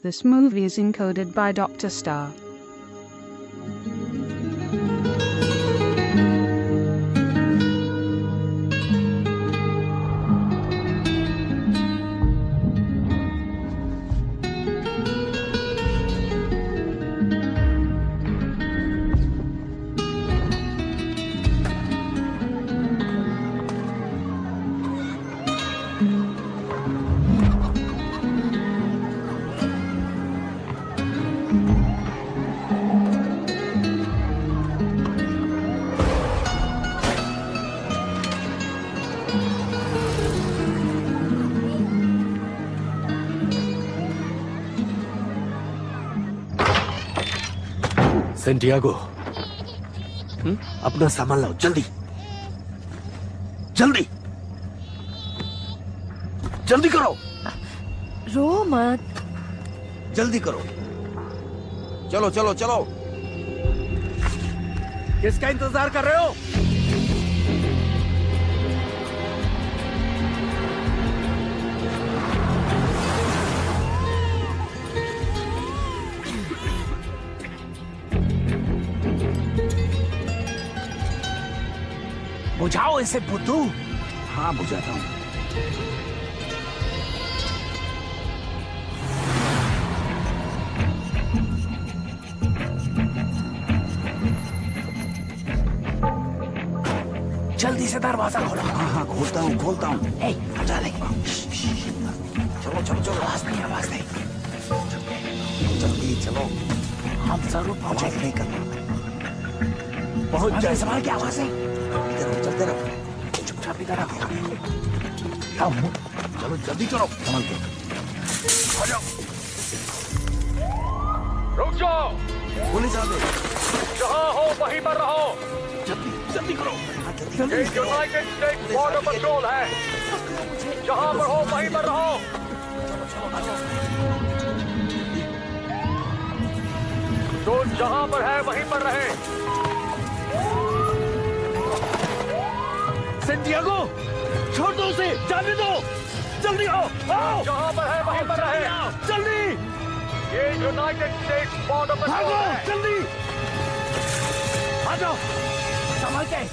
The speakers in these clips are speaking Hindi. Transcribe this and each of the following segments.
This movie is encoded by Dr. Star. Santiago, अपना सामान लाओ जल्दी जल्दी जल्दी करो। रो मत। जल्दी करो। चलो चलो चलो। किसका इंतजार कर रहे हो? बुझाओ इसे बुद्धू। हाँ बुझाता हूँ। जल्दी से दरवाजा खोलो। हाँ हाँ खोलता हूँ खोलता हूँ। हटा दे। चलो चलो चलो। आवाज नहीं। जल्दी चलो। हम जरूर पहुंचेंगे। नहीं करना। पहुंच जाए। सवाल की आवाज नहीं। चलते रहो। चुपचाप इधर आओ। चलो जल्दी करो। संभल के। आ जाओ। रुक जाओ। पुलिस आ गई। जहाँ हो वहीं पर रहो। जल्दी जल्दी करो। ये यूनाइटेड स्टेट्स बॉर्डर पेट्रोल है। जहाँ पर हो वहीं पर रहो। तो जहाँ पर है वहीं पर रहे। सेंटियागो, छोड़ दो उसे, जाने दो। जल्दी आओ, आओ। जहाँ पर है वहीं पर रहे। जल्दी। ये यूनाइटेड स्टेट्स बॉर्डर पेट्रोल भागो, है। जल्दी। आ जाओ। संभल के।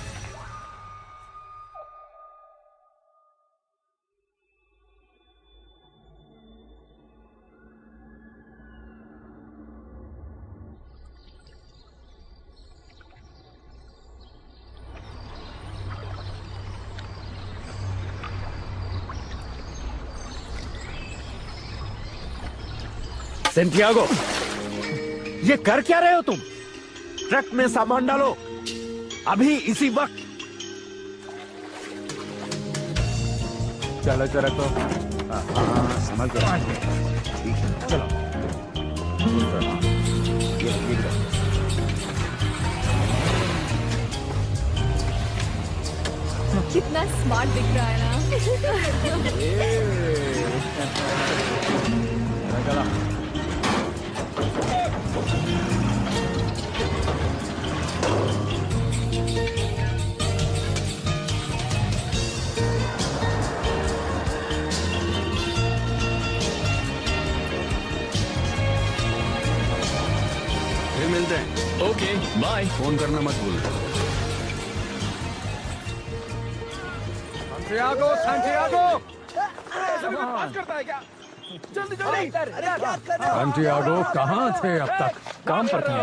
सेंटियागो, ये कर क्या रहे हो तुम? ट्रक में सामान डालो अभी इसी वक्त। चलो चलो तो। हाँ समझ गया। ठीक है चलो। ये लो। कितना स्मार्ट दिख रहा है ना। फिर मिलते हैं। Okay bye. फोन करना मत भूल। Santiago, Santiago. बात करता है क्या? जल्दी जल्दी। सैंटियागो कहाँ थे अब तक? काम पर थे।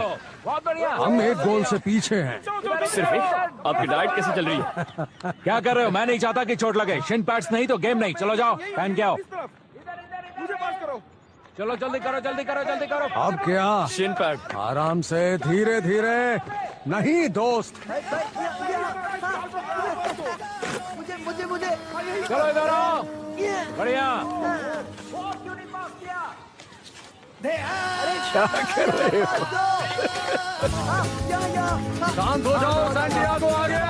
बहुत बढ़िया। हम एक गोल से पीछे हैं। सिर्फ एक। आपकी डाइट कैसे चल रही है? क्या कर रहे हो? मैं नहीं चाहता कि चोट लगे। शिन पैड्स नहीं तो गेम नहीं। चलो जाओ, पहन के आओ। मुझे पास करो। चलो जल्दी करो जल्दी करो जल्दी करो। अब क्या? Shin pad. आराम से, धीरे धीरे। नहीं दोस्त। मुझे चलो इधर आओ। बढ़िया। क्या कर रहे हो? शांत हो जाओ, सैंटियागो आ गया।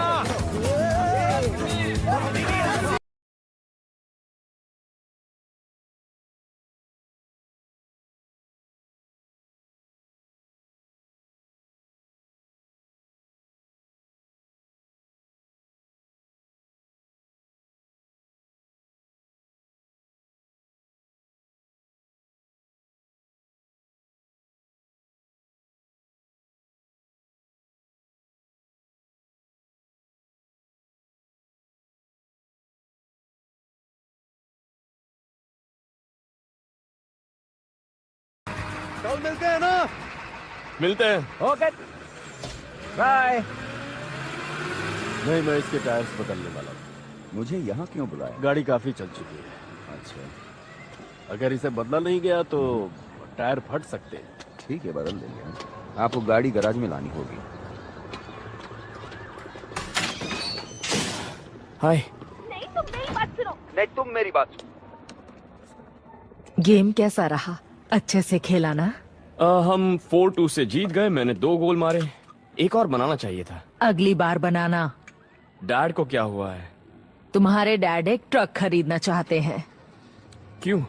कल मिलते हैं ना? मिलते हैं। Okay bye. नहीं, मैं इसके टायर्स बदलने वाला हूँ। मुझे यहाँ क्यों बुलाया? गाड़ी काफी चल चुकी है। अच्छा, अगर इसे बदला नहीं गया तो टायर फट सकते हैं। ठीक है, बदल देंगे। आपको गाड़ी गैराज में लानी होगी। हाय। नहीं, तुम मेरी बात सुनो। गेम कैसा रहा? अच्छे से खेला ना? हम 4-2 से जीत गए। मैंने 2 गोल मारे। एक और बनाना चाहिए था। अगली बार बनाना। डैड को क्या हुआ है? तुम्हारे डैड एक ट्रक खरीदना चाहते हैं। क्यों?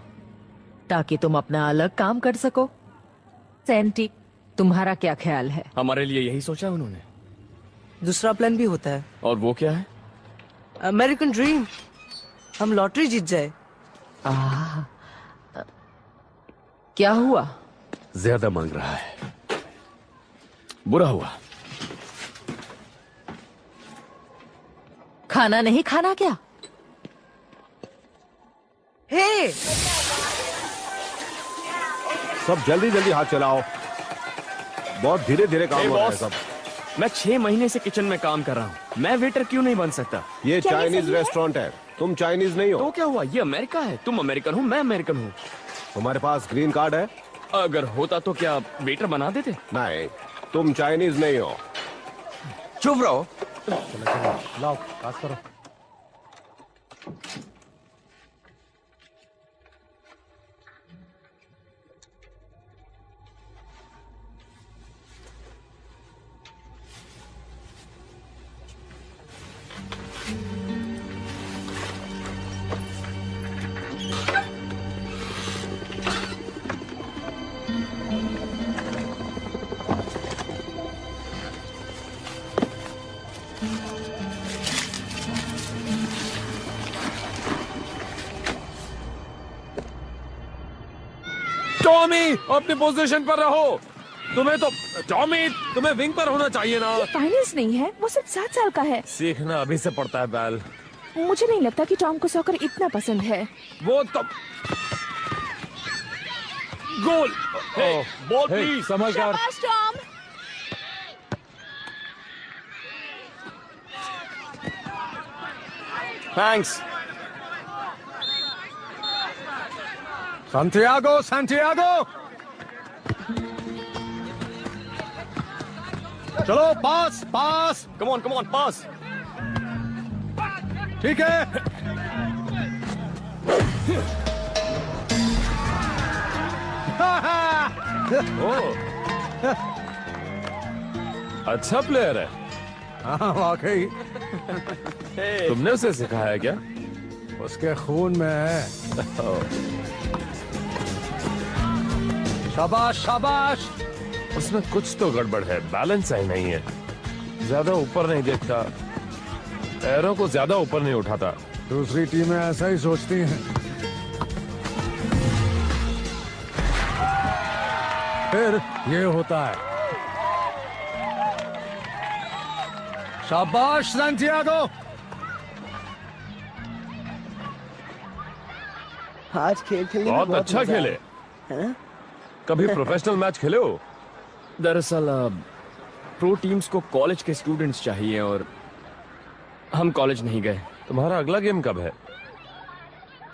ताकि तुम अपना अलग काम कर सको। सैंटी, तुम्हारा क्या ख्याल है? हमारे लिए यही सोचा उन्होंने। दूसरा प्लान भी होता है। और वो क्या है? American dream. हम लॉटरी जीत जाए। क्या हुआ? ज्यादा मांग रहा है। बुरा हुआ। खाना नहीं खाना क्या? हे, सब जल्दी जल्दी हाथ चलाओ। बहुत धीरे धीरे काम हो रहा है बॉस, सब। मैं 6 महीने से किचन में काम कर रहा हूँ। मैं वेटर क्यों नहीं बन सकता? ये चाइनीज रेस्टोरेंट है, तुम चाइनीज नहीं हो। तो क्या हुआ? ये अमेरिका है। तुम अमेरिकन हो, मैं अमेरिकन हूँ। तुम्हारे पास ग्रीन कार्ड है? अगर होता तो क्या वेटर बना देते? नहीं, तुम चाइनीज नहीं हो। चुप रहो। लाओ, पास करो। टॉमी, अपनी पोजीशन पर रहो। टॉमी, तुम्हें विंग पर होना चाहिए ना। फाइनल्स नहीं है, वो सिर्फ 7 साल का है। सीखना अभी से पड़ता है बैल। मुझे नहीं लगता कि टॉम को सॉकर इतना पसंद है। वो तो गोल। Ball hey, please. समझ कर। शाबाश टॉम। थैंक्स। सैंटियागो, सैंटियागो, चलो पास पास। कम ऑन पास। ठीक है। अच्छा प्लेयर है। हाँ, वाकई तुमने उसे सिखाया क्या? उसके खून में है। शाबाश शाबाश। उसमें कुछ तो गड़बड़ है, बैलेंस सही नहीं है। ज्यादा ऊपर नहीं देखता, पैरों को ज्यादा ऊपर नहीं उठाता। दूसरी टीमें ऐसा ही सोचती हैं। फिर ये होता है। शाबाश सैंटियागो। आज खेल खेलने में बहुत अच्छा मजा खेले। है। कभी प्रोफेशनल मैच खेले हो? दरअसल प्रो टीम्स को कॉलेज के स्टूडेंट्स चाहिए और हम कॉलेज नहीं गए। तुम्हारा अगला गेम कब है?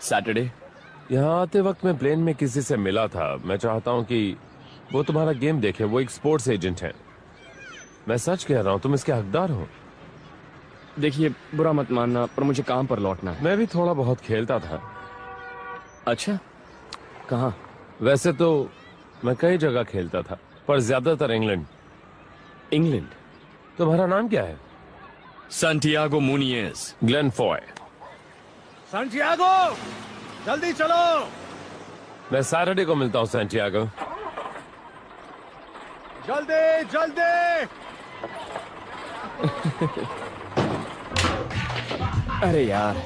सैटरडे। यहाँ आते वक्त मैं प्लेन में किसी से मिला था। मैं चाहता हूँ कि वो तुम्हारा गेम देखे। वो एक स्पोर्ट्स एजेंट है। मैं सच कह रहा हूँ, तुम इसके हकदार हो। देखिए, बुरा मत मानना, पर मुझे काम पर लौटना है। मैं भी थोड़ा बहुत खेलता था। अच्छा, कहाँ? वैसे तो मैं कई जगह खेलता था, पर ज्यादातर इंग्लैंड। इंग्लैंड? तुम्हारा नाम क्या है? Santiago Munias. Glen Foy. Santiago, जल्दी चलो। मैं सैटरडे को मिलता हूँ सैंटियागो। जल्दी जल्दी। अरे यार,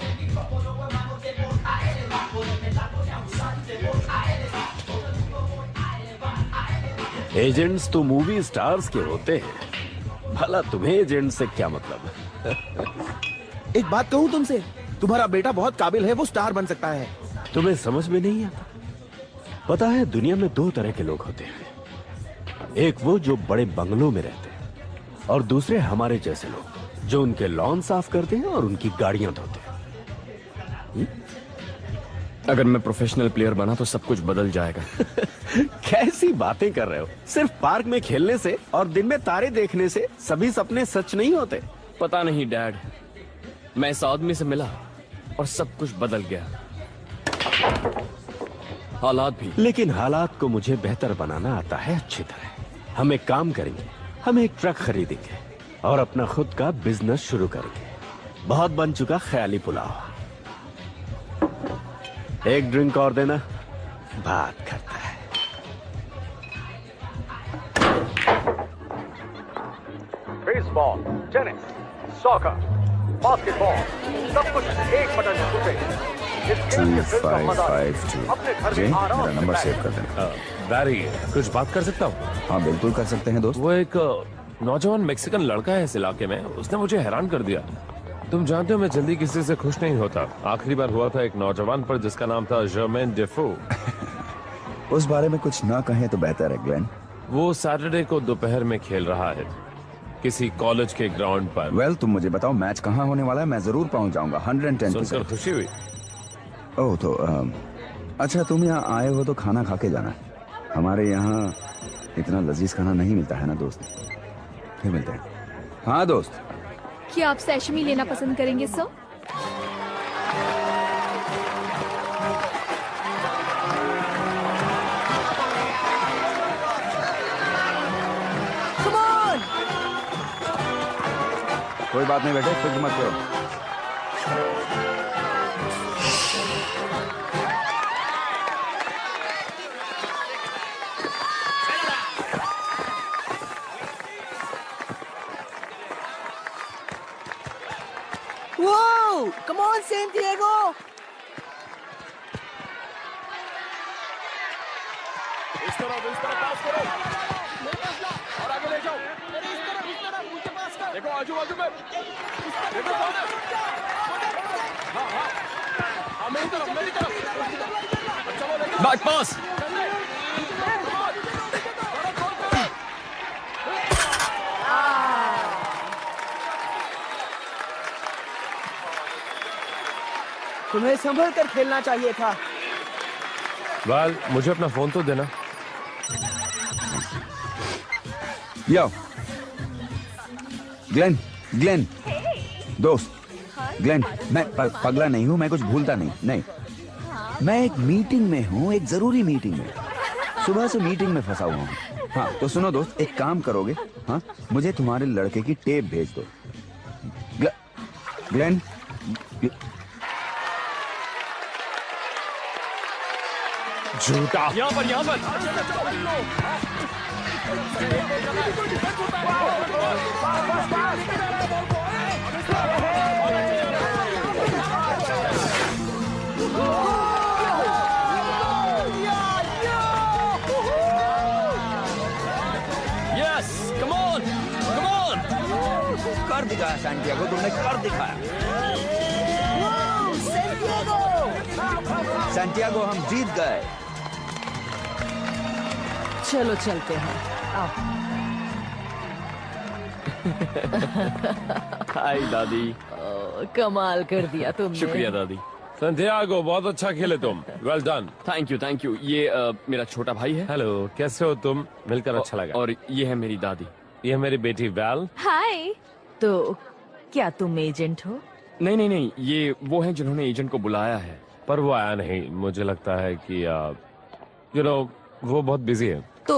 एजेंट्स तो मूवी स्टार्स के होते हैं। भला तुम्हें एजेंट से क्या मतलब? एक बात कहूँ तुमसे, तुम्हारा बेटा बहुत काबिल है, वो स्टार बन सकता है। तुम्हें समझ में नहीं आता? पता है, दुनिया में 2 तरह के लोग होते हैं। एक वो जो बड़े बंगलों में रहते हैं और दूसरे हमारे जैसे लोग जो उनके लॉन साफ करते हैं और उनकी गाड़ियां धोते हैं। अगर मैं प्रोफेशनल प्लेयर बना तो सब कुछ बदल जाएगा। कैसी बातें कर रहे हो? सिर्फ पार्क में खेलने से और दिन में तारे देखने से सभी सपने सच नहीं होते। पता नहीं डैड, मैं इस आदमी से मिला और सब कुछ बदल गया, हालात भी। लेकिन हालात को मुझे बेहतर बनाना आता है अच्छी तरह। हम एक काम करेंगे, हम एक ट्रक खरीदेंगे और अपना खुद का बिजनेस शुरू करेंगे। बहुत बन चुका ख्याली पुलाव। एक ड्रिंक और देना, बात करता है। बेसबॉल, टेनिस, सॉकर, बास्केटबॉल, सब कुछ एक बटन में छूटे। इस गेम के thrill का मजा अपने घर में आराम से नंबर बैठ सेव कर देना। बैरी, कुछ बात कर सकता हूँ? हाँ बिल्कुल कर सकते हैं दोस्त। वो एक नौजवान मैक्सिकन लड़का है इस इलाके में, उसने मुझे हैरान कर दिया। तुम जानते हो मैं जल्दी किसी से खुश नहीं होता। आखिरी बार हुआ था एक नौजवान पर जिसका नाम था जर्मेन डेफो। उस बारे में कुछ ना कहें तो बेहतर है ग्लेन। वो सैटरडे को दोपहर में खेल रहा है किसी कॉलेज के ग्राउंड पर। वेल तुम मुझे बताओ मैच कहाँ होने वाला है, मैं जरूर पहुंच जाऊंगा। 110%। सुनकर खुशी हुई। ओह तो अच्छा तुम यहाँ आए हो तो खाना खा के जाना। हमारे यहाँ इतना लजीज खाना नहीं मिलता है ना दोस्त। फिर मिलते हैं। हाँ दोस्त। क्या आप सैशमी लेना पसंद करेंगे सर? कोई बात नहीं बेटे, फिक्र मत करो। Whoa! Come on, San Diego! इस तरह पास करो और आगे ले जाओ। देखो आजू बाजू में, देखो कौन है। हाँ मेरी तरफ। अच्छा वो लेके बैक पास। तुम्हें संभल कर खेलना चाहिए था। वाल, मुझे अपना फोन तो देना। यो ग्लेन दोस्त, ग्लेन मैं पगला नहीं हूँ, मैं कुछ भूलता नहीं। मैं एक मीटिंग में हूँ, एक जरूरी मीटिंग में। सुबह से मीटिंग में फंसा हुआ हूँ। हाँ तो सुनो दोस्त, एक काम करोगे? हाँ मुझे तुम्हारे लड़के की टेप भेज दो। ग्लेन झूठा। यहाँ पर यस, कम ऑन। कर दिखाया सैंटियागो, तुमने कर दिखाया। सैंटियागो हम जीत गए। चलो चलते हैं। आओ। हाय दादी। कमाल कर दिया तुमने। शुक्रिया दादी। संटियागो, बहुत अच्छा खेले तुम। Well done. Thank you. ये मेरा छोटा भाई है। हेलो, कैसे हो तुम? मिलकर अच्छा लगा। और ये है मेरी दादी। ये मेरी बेटी वेल। हाय। तो क्या तुम एजेंट हो? नहीं, ये वो हैं जिन्होंने एजेंट को बुलाया है। पर वो आया नहीं। मुझे लगता है कि वो बहुत बिजी है। तो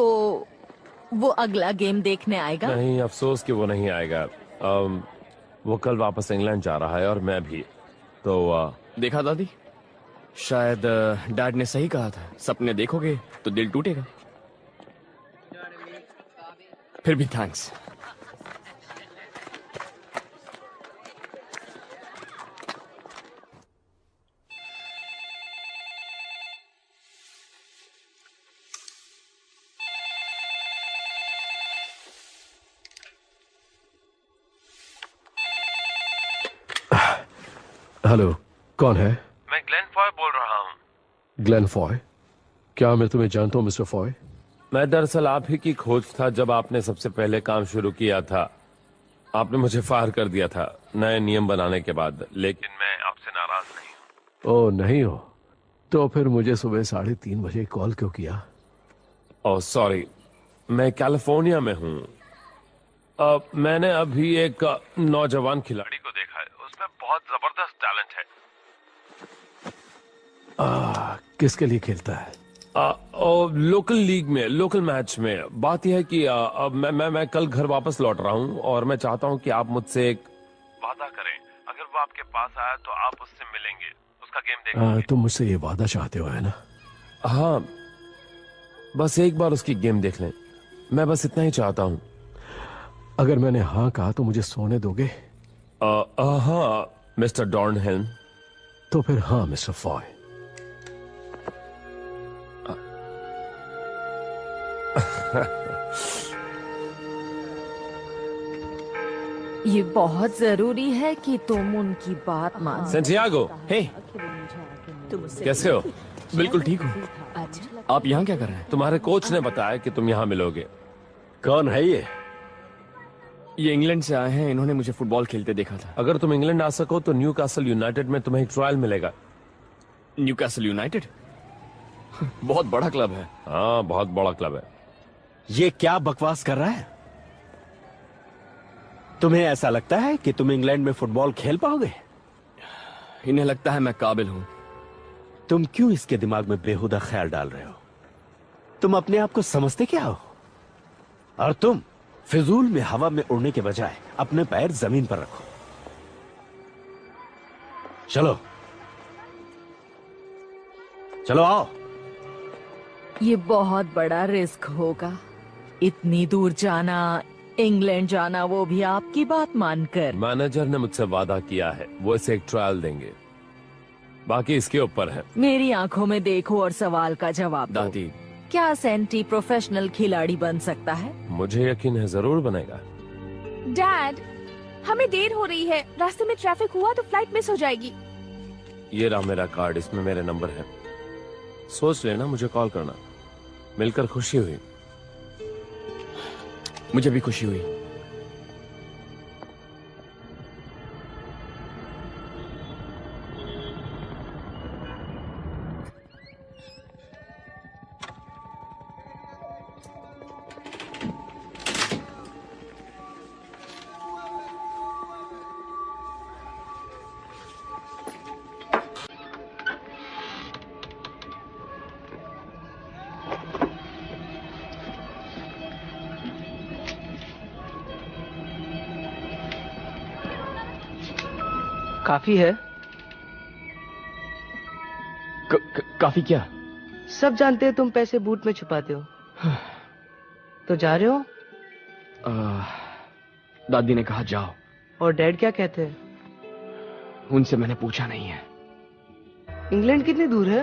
वो अगला गेम देखने आएगा? नहीं, अफसोस कि वो नहीं आएगा। वो कल वापस इंग्लैंड जा रहा है और मैं भी। तो देखा दादी, शायद डैड ने सही कहा था। सपने देखोगे तो दिल टूटेगा। फिर भी थैंक्स। हेलो, कौन है? मैं ग्लेन फॉय बोल रहा हूँ। Glenn Foy? क्या मैं तुम्हें जानता हूँ मिस्टर फॉय? मैं दरअसल आप ही की खोज था जब आपने सबसे पहले काम शुरू किया था। आपने मुझे फायर कर दिया था नए नियम बनाने के बाद, लेकिन मैं आपसे नाराज नहीं हूँ। ओ नहीं हो तो फिर मुझे सुबह 3:30 बजे कॉल क्यों किया? ओह सॉरी, मैं कैलिफोर्निया में हूँ। मैंने अभी एक नौजवान खिलाड़ी को देखा है, उसमें बहुत जबरदस्त टैलेंट है। किसके लिए खेलता है? लोकल लीग में, लोकल मैच में। बात यह है कि मैं कल घर वापस लौट रहा हूँ और मैं चाहता हूँ कि आप मुझसे एक वादा करें। अगर वो आपके पास आया तो आप उससे मिलेंगे, उसका गेम देखेंगे। तुम मुझसे ये वादा चाहते हो है ना? हाँ, बस एक बार उसकी गेम देख लें, मैं बस इतना ही चाहता हूँ। अगर मैंने हाँ कहा तो मुझे सोने दोगे? हाँ मिस्टर डॉर्नहेम। तो फिर हाँ मिस्टर फॉय। ये बहुत जरूरी है कि तुम उनकी बात मान। सेंटियागो, हे, कैसे हो? बिल्कुल ठीक हूँ। आप यहाँ क्या कर रहे हैं? तुम्हारे कोच ने बताया कि तुम यहाँ मिलोगे। कौन है ये? ये इंग्लैंड से आए हैं, इन्होंने मुझे फुटबॉल खेलते देखा था। अगर तुम इंग्लैंड आ सको तो न्यूकासल यूनाइटेड में तुम्हें एक ट्रायल मिलेगा। Newcastle United? बहुत बड़ा क्लब है। हाँ, बहुत बड़ा क्लब है। ये क्या बकवास कर रहा है? तुम्हें ऐसा लगता है कि तुम इंग्लैंड में फुटबॉल खेल पाओगे? इन्हें लगता है मैं काबिल हूं। तुम क्यों इसके दिमाग में बेहुदा ख्याल डाल रहे हो? तुम अपने आप को समझते क्या हो? और तुम फिजूल में हवा में उड़ने के बजाय अपने पैर जमीन पर रखो। चलो चलो आओ। ये बहुत बड़ा रिस्क होगा, इतनी दूर जाना, इंग्लैंड जाना, वो भी आपकी बात मानकर। मैनेजर ने मुझसे वादा किया है, वो इसे एक ट्रायल देंगे, बाकी इसके ऊपर है। मेरी आंखों में देखो और सवाल का जवाब दो। दादी, क्या सेंटी प्रोफेशनल खिलाड़ी बन सकता है? मुझे यकीन है जरूर बनेगा। डैड, हमें देर हो रही है, रास्ते में ट्रैफिक हुआ तो फ्लाइट मिस हो जाएगी। ये रहा मेरा कार्ड, इसमें मेरे नंबर है, सोच लेना, मुझे कॉल करना। मिलकर खुशी हुई। मुझे भी खुशी हुई। काफी है। काफी क्या? सब जानते हैं तुम पैसे बूट में छुपाते हो। तो जा रहे हो? दादी ने कहा जाओ। और डैड क्या कहते हैं? उनसे मैंने पूछा नहीं है। इंग्लैंड कितनी दूर है?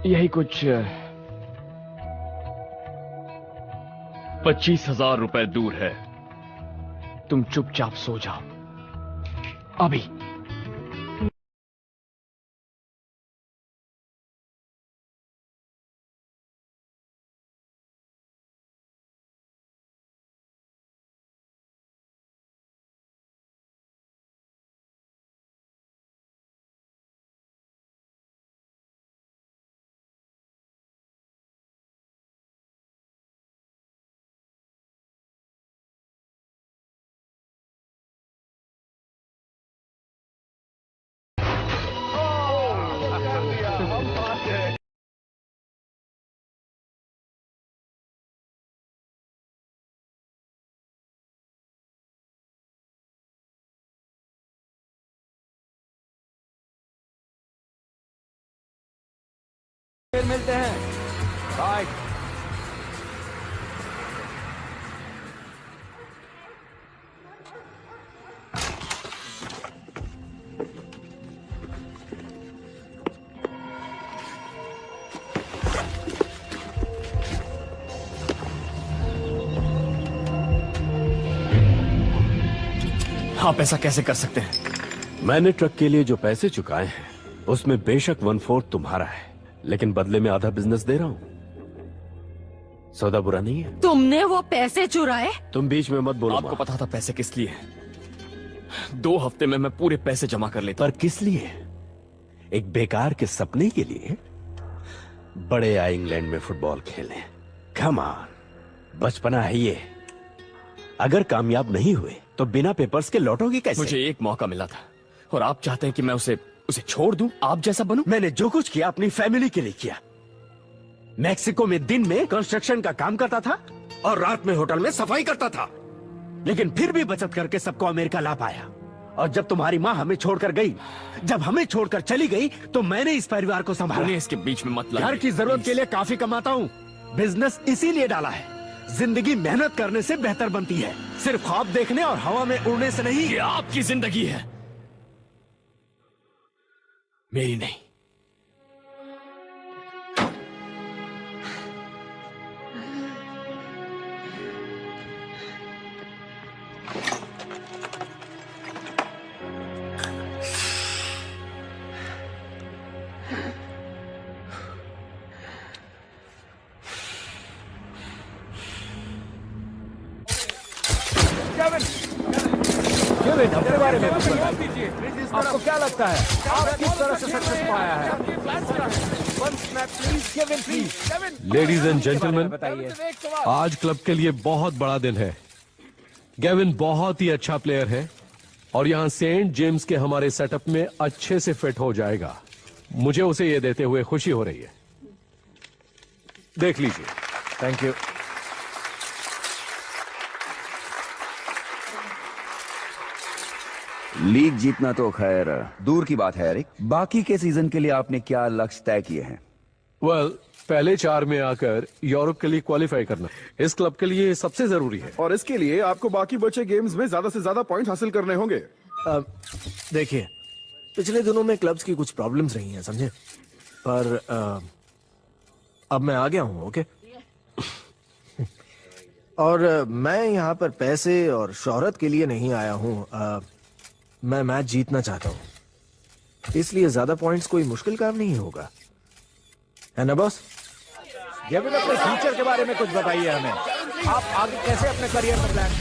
यही कुछ 25,000 रुपए दूर है। तुम चुपचाप सो जाओ अभी। फिर मिलते हैं, बाय। आप ऐसा कैसे कर सकते हैं? मैंने ट्रक के लिए जो पैसे चुकाए हैं उसमें बेशक 1/4 तुम्हारा है, लेकिन बदले में आधा बिजनेस दे रहा हूं। सौदा बुरा नहीं है। तुमने वो पैसे चुराए? तुम बीच में मत बोलो। आपको पता था पैसे किस लिए? 2 हफ्ते में मैं पूरे पैसे जमा कर लेता। पर किस लिए? एक बेकार के सपने के लिए? बड़े आए इंग्लैंड में फुटबॉल खेलने। कम ऑन, बचपना है ये। अगर कामयाब नहीं हुए तो बिना पेपर्स के लौटोगे कैसे? मुझे एक मौका मिला था और आप चाहते हैं कि मैं उसे छोड़ दूं, आप जैसा बनूं? मैंने जो कुछ किया अपनी फैमिली के लिए किया। मैक्सिको में दिन में कंस्ट्रक्शन का काम करता था और रात में होटल में सफाई करता था, लेकिन फिर भी बचत करके सबको अमेरिका ला पाया। और जब तुम्हारी माँ हमें छोड़कर गई, जब हमें छोड़कर चली गई, तो मैंने इस परिवार को संभाला। इसके बीच में मत लाइए। घर की जरूरत के लिए काफी कमाता हूँ। बिजनेस इसीलिए डाला है, जिंदगी मेहनत करने से बेहतर बनती है, सिर्फ ख्वाब देखने और हवा में उड़ने से नहीं। ये आपकी जिंदगी है, मेरी नहीं। केविन, अपने बारे में कुछ बताइए। आपको क्या लगता है आप किस तरह से सक्सेस पाया है? लेडीज एंड जेंटलमैन, आज क्लब के लिए बहुत बड़ा दिन है। गेविन बहुत ही अच्छा प्लेयर है और यहां सेंट जेम्स के हमारे सेटअप में अच्छे से फिट हो जाएगा। मुझे उसे ये देते हुए खुशी हो रही है। देख लीजिए। Thank you. लीग जीतना तो खैर दूर की बात है एरिक। बाकी के सीजन के लिए आपने क्या लक्ष्य तय किए हैं? पहले 4 में आकर यूरोप के लिए क्वालिफाई करना इस क्लब के लिए सबसे जरूरी है। और इसके लिए आपको बाकी बचे गेम्स में ज्यादा से ज्यादा पॉइंट हासिल करने होंगे। देखिए, पिछले दिनों में क्लब्स की कुछ प्रॉब्लम्स रही हैं, समझे? पर अब मैं आ गया हूं, ओके? और मैं यहाँ पर पैसे और शोहरत के लिए नहीं आया हूँ। मैं मैच जीतना चाहता हूँ, इसलिए ज्यादा पॉइंट्स कोई मुश्किल काम नहीं होगा, है ना बॉस? गेविन, अपने फ्यूचर के बारे में कुछ बताइए हमें। आप आगे कैसे अपने करियर में प्लान?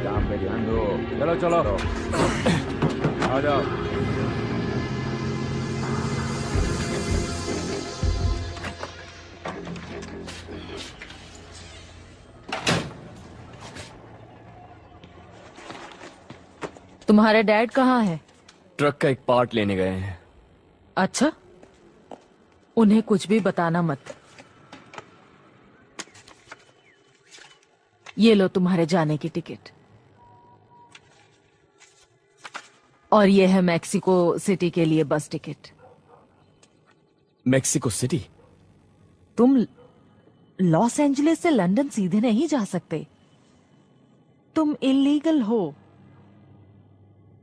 काम पे ध्यान दो। चलो चलो आ जाओ। तुम्हारे डैड कहाँ है? ट्रक का एक पार्ट लेने गए हैं। अच्छा, उन्हें कुछ भी बताना मत। ये लो तुम्हारे जाने की टिकट। और ये है मैक्सिको सिटी के लिए बस टिकट। Mexico city? तुम लॉस एंजलिस से लंदन सीधे नहीं जा सकते, तुम इलीगल हो।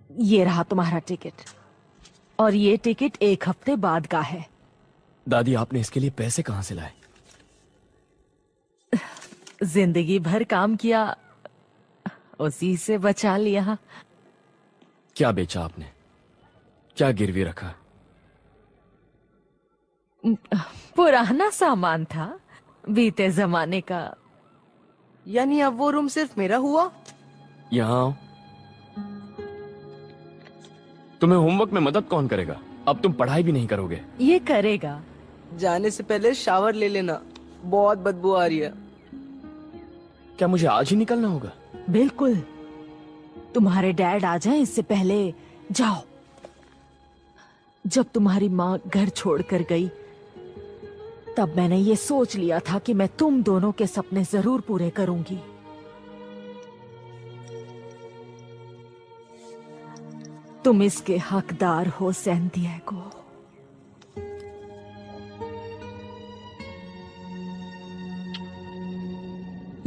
ये रहा तुम्हारा टिकट, और ये टिकट 1 हफ्ते बाद का है। दादी, आपने इसके लिए पैसे कहां से लाए? जिंदगी भर काम किया, उसी से बचा लिया। क्या बेचा आपने? क्या गिरवी रखा? पुराना सामान था, बीते जमाने का। यानी अब वो रूम सिर्फ मेरा हुआ? यहाँ आओ। तुम्हें होमवर्क में मदद कौन करेगा? अब तुम पढ़ाई भी नहीं करोगे। ये करेगा। जाने से पहले शावर ले लेना, बहुत बदबू आ रही है। क्या मुझे आज ही निकलना होगा? बिल्कुल, तुम्हारे डैड आ जाएं इससे पहले जाओ। जब तुम्हारी माँ घर छोड़कर गई, तब मैंने ये सोच लिया था कि मैं तुम दोनों के सपने जरूर पूरे करूंगी। तुम इसके हकदार हो सैंटियागो।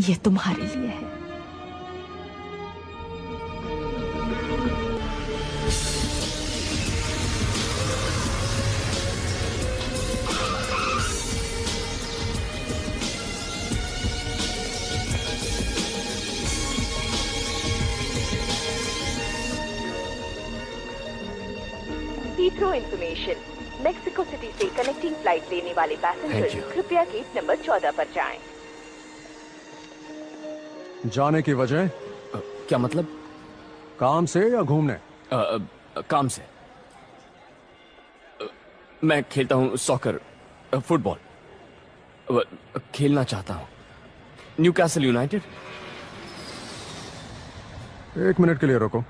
ये तुम्हारे लिए है। Heathrow information. मेक्सिको सिटी से कनेक्टिंग फ्लाइट लेने वाले पैसेंजर कृपया गेट नंबर 14 पर जाएं। जाने की वजह? क्या मतलब? काम से या घूमने? काम से। मैं खेलता हूँ सॉकर, फुटबॉल खेलना चाहता हूँ। Newcastle United. 1 मिनट के लिए रुको।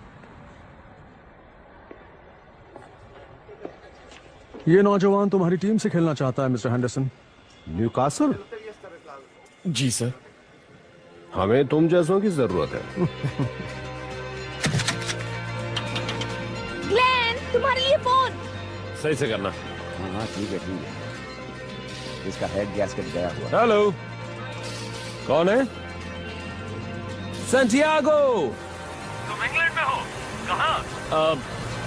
ये नौजवान तुम्हारी टीम से खेलना चाहता है मिस्टर हेंडरसन। न्यूकासल? जी सर। हमें तुम जैसों की जरूरत है। ग्लेन, तुम्हारे लिए फोन। सही से करना। हाँ ठीक है ठीक है। इसका हेड गैस्केट गया हुआ। हेलो, कौन है? सैंटियागो। तुम इंग्लैंड में हो? कहाँ?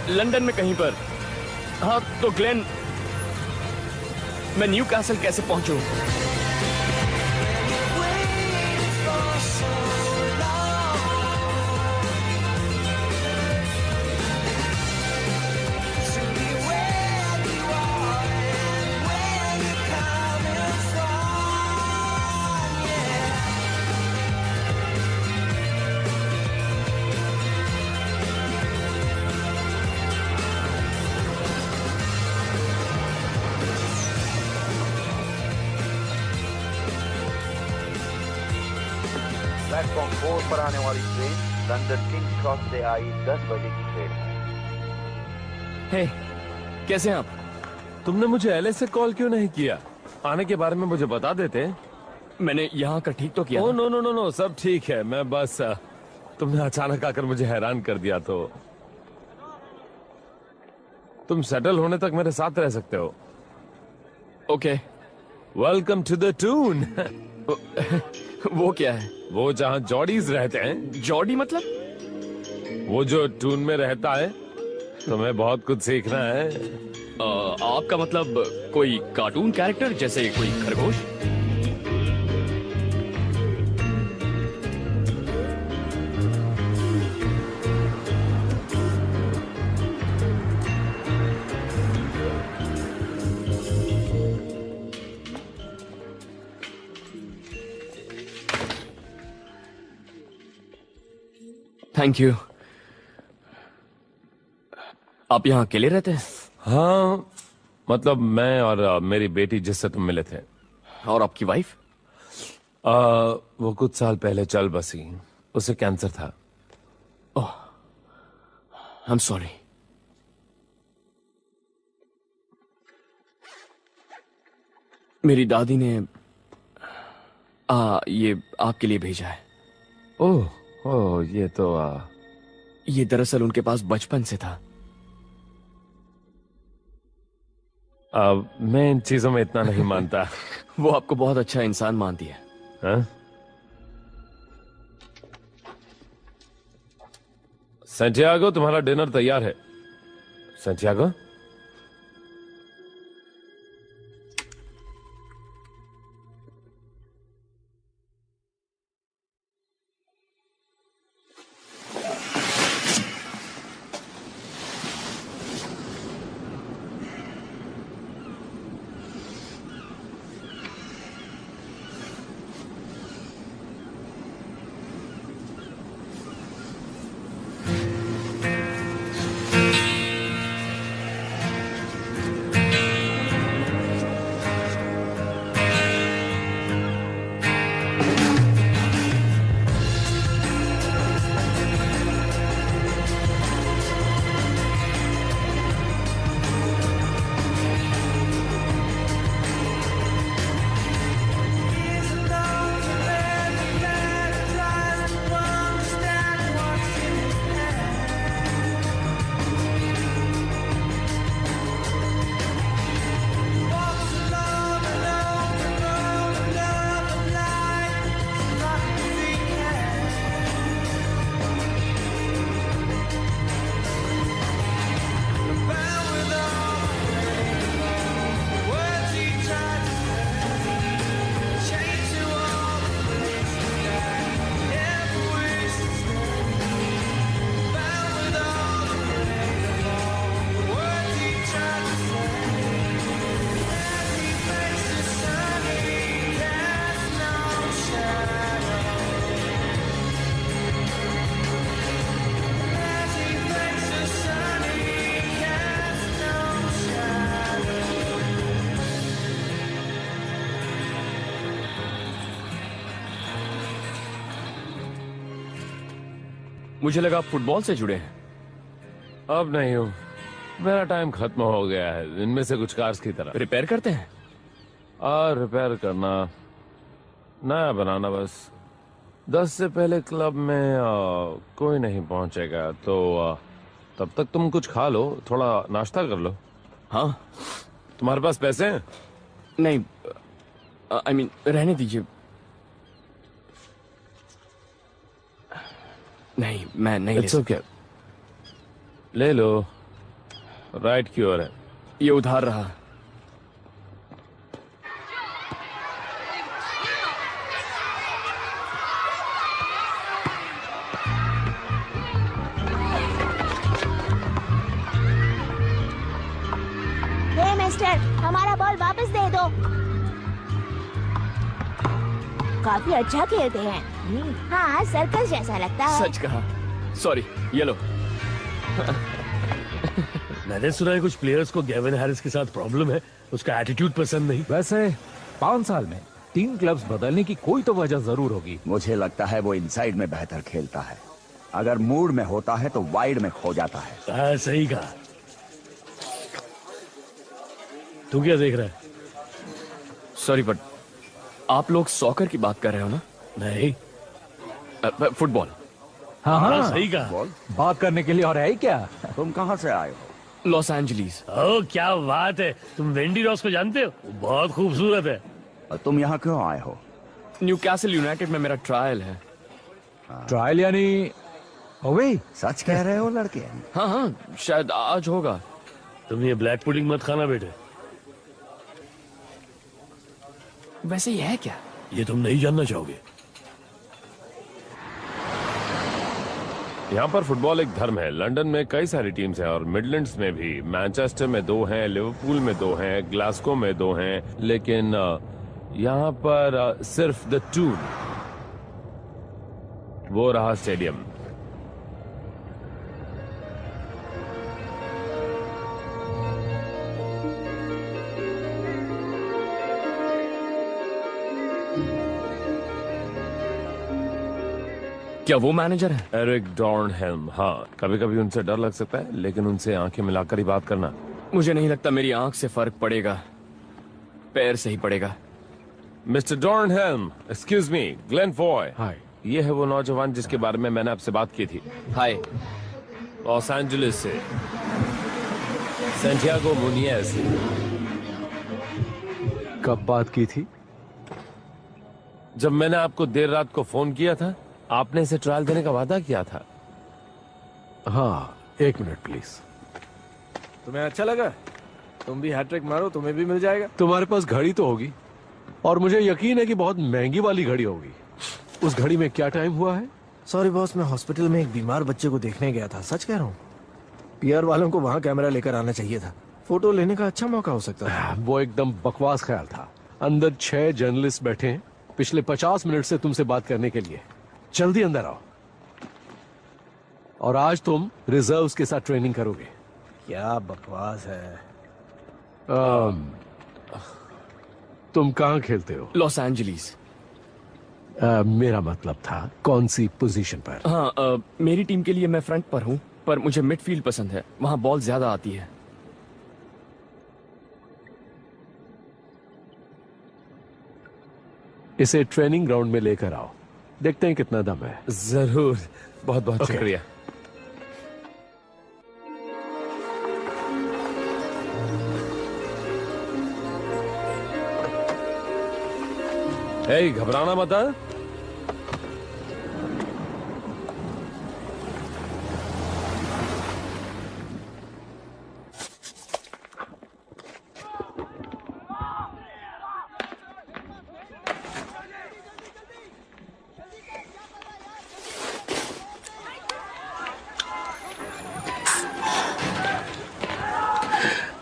लंदन में कहीं पर। हाँ तो ग्लेन, मैं न्यूकासल कैसे पहुंचूं? प्लेटफॉर्म 4 पर आने वाली ट्रेन लंदन किंग्स क्रॉस से आई 10 बजे की ट्रेन है। हे, कैसे हैं आप? तुमने मुझे एलए से कॉल क्यों नहीं किया? आने के बारे में मुझे बता देते। मैंने यहाँ का ठीक तो किया। Oh no no no no, सब ठीक है। मैं बस तुमने अचानक आकर मुझे हैरान कर दिया। तो तुम सेटल होने तक मेरे साथ रह सकते हो। Okay. Welcome to the toon. वो क्या है? वो जहाँ जॉडीज रहते हैं। जॉडी मतलब? वो जो टून में रहता है। तुम्हें बहुत कुछ सीखना है। आपका मतलब कोई कार्टून कैरेक्टर, जैसे कोई खरगोश? Thank you. आप यहाँ अकेले रहते हैं? हाँ, मतलब मैं और मेरी बेटी जिससे तुम मिले थे। और आपकी वाइफ? वो कुछ साल पहले चल बसी। उसे कैंसर था। ओह, आई एम सॉरी। मेरी दादी ने ये आपके लिए भेजा है। ओह ओह, ये तो ये दरअसल उनके पास बचपन से था। मैं इन चीजों में इतना नहीं मानता। वो आपको बहुत अच्छा इंसान मानती है। हाँ? सैंटियागो, तुम्हारा डिनर तैयार है। सैंटियागो, मुझे लगा आप फुटबॉल से जुड़े हैं। अब नहीं हूँ, मेरा टाइम खत्म हो गया है। इनमें से कुछ कार्स की तरह रिपेयर करते हैं? रिपेयर करना, नया बनाना बस। 10 से पहले क्लब में कोई नहीं पहुंचेगा, तो तब तक तुम कुछ खा लो, थोड़ा नाश्ता कर लो। हाँ। तुम्हारे पास पैसे हैं? नहीं, आई मीन रहने दीजिए। नहीं, मैं नहीं ले सकता। ले लो, राइट की ओर है। ये उधार रहा। हे मिस्टर, हमारा बॉल वापस दे दो। काफी अच्छा खेलते हैं। हाँ, सर्कस जैसा लगता है। सच कहा। सॉरी, ये लो। मैंने सुना है कुछ प्लेयर्स को गेविन हैरिस के साथ प्रॉब्लम है, उसका एटीट्यूड पसंद नहीं। वैसे 5 साल में 3 क्लब्स बदलने की कोई तो वजह जरूर होगी। मुझे लगता है वो इनसाइड में बेहतर खेलता है। अगर मूड में होता है तो वाइड में खो जाता है। हाँ, सही कहा। तू क्या देख रहा है? सॉरी, बट आप लोग सॉकर की बात कर रहे हो ना? नहीं, फुटबॉल। हाँ, सही कहा। बात करने के लिए और है ही क्या? तुम कहाँ से आए हो? Los Angeles. ओह, क्या बात है। तुम वेंडी रॉस को जानते हो? वो बहुत खूबसूरत है। और तुम यहाँ क्यों आए हो? न्यूकैसल यूनाइटेड में मेरा ट्रायल है। ट्रायल यानी ओवे? सच कह रहे हो लड़के? हाँ हाँ, शायद आज होगा। तुम ये ब्लैक पुडिंग मत खाना बेटे। वैसे ये है क्या? ये तुम नहीं जानना चाहोगे। यहाँ पर फुटबॉल एक धर्म है। लंदन में कई सारी टीम्स हैं और मिडलैंड्स में भी। मैनचेस्टर में 2 हैं, लिवरपूल में 2 हैं, ग्लासगो में 2 हैं, लेकिन यहाँ पर सिर्फ द टून, वो रहा स्टेडियम। क्या वो मैनेजर है? एरिक डॉर्नहेल्म। हाँ, कभी कभी उनसे डर लग सकता है, लेकिन उनसे आंखें मिलाकर ही बात करना। मुझे नहीं लगता मेरी आंख से फर्क पड़ेगा, पैर से ही पड़ेगा। Mister Dornhelm, excuse me, Glen Foy. Hi. ये है वो नौजवान जिसके बारे में मैंने आपसे बात की थी। हाय। लॉस एंजलिस से, सैंटियागो मुनियस। कब बात की थी? जब मैंने आपको देर रात को फोन किया था, आपने इसे ट्रायल देने का वादा किया था। हाँ, 1 मिनट प्लीज। तुम्हें अच्छा लगा? तुम भी हैट्रिक मारो, तुम्हें भी मिल जाएगा। तुम्हारे पास घड़ी तो होगी, और मुझे यकीन है कि बहुत महंगी वाली घड़ी होगी। उस घड़ी में क्या टाइम हुआ है? सॉरी बॉस, मैं हॉस्पिटल में एक बीमार बच्चे को देखने गया था। सच कह रहा हूँ। पीआर वालों को वहाँ कैमरा लेकर आना चाहिए था। फोटो लेने का अच्छा मौका हो सकता था। वो एकदम बकवास ख्याल था। अंदर 6 जर्नलिस्ट बैठे हैं पिछले 50 मिनट से तुमसे बात करने के लिए। जल्दी अंदर आओ। और आज तुम रिजर्व्स के साथ ट्रेनिंग करोगे। क्या बकवास है। तुम कहाँ खेलते हो? Los Angeles. मेरा मतलब था कौन सी पोजीशन पर? हाँ, मेरी टीम के लिए मैं फ्रंट पर हूँ, पर मुझे मिडफील्ड पसंद है। वहाँ बॉल ज्यादा आती है। इसे ट्रेनिंग ग्राउंड में लेकर आओ, देखते हैं कितना दम है। जरूर, बहुत बहुत शुक्रिया। घबराना मत।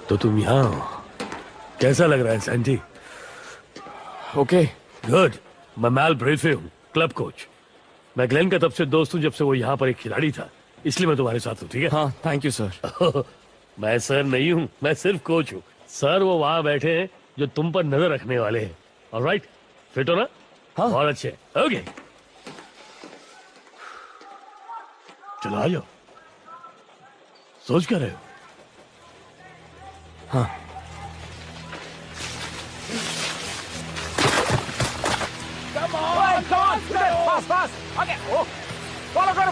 तो तुम यहाँ हो। कैसा लग रहा है सैंटी? Okay, good. मैं मैल ब्रेफे हूँ, क्लब कोच। मैं ग्लेन का तब से दोस्त हूँ जब से वो यहाँ पर एक खिलाड़ी था, इसलिए मैं तुम्हारे साथ हूँ। ठीक है? हाँ, थैंक यू सर। मैं सर नहीं हूँ, मैं सिर्फ कोच हूँ। सर वो वहाँ बैठे हैं जो तुम पर नजर रखने वाले हैं। ऑलराइट, फिट हो ना? हाँ। बहुत अच्छे। ओके। चलो आ जाओ। सोच क्या रहे हो? हाँ।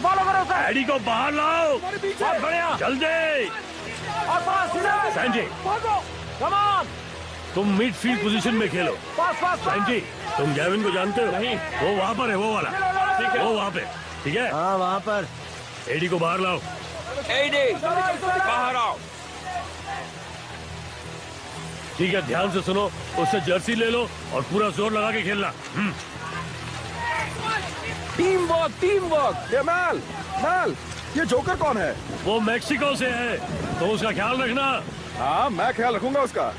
फॉलो करो सर। एडी को बाहर लाओ। बहुत बढ़िया। जल्दी। और पास सीधा। Sainji, come on. तुम मिडफील्ड पोजीशन में खेलो। पास। सैंजी, तुम गैविन को जानते हो? नहीं। वो वहां पर है, वो वाला। ठीक है। वो वहां पे। ठीक है। हाँ वहां पर। एडी को बाहर लाओ। एडी बाहर आओ। ठीक है, ध्यान से सुनो। उससे जर्सी ले लो और पूरा जोर लगा के खेलना। Team work. ये मैल, ये जोकर कौन है? वो मेक्सिको से है, तो उसका ख्याल रखना। हाँ, मैं ख्याल रखूंगा उसका।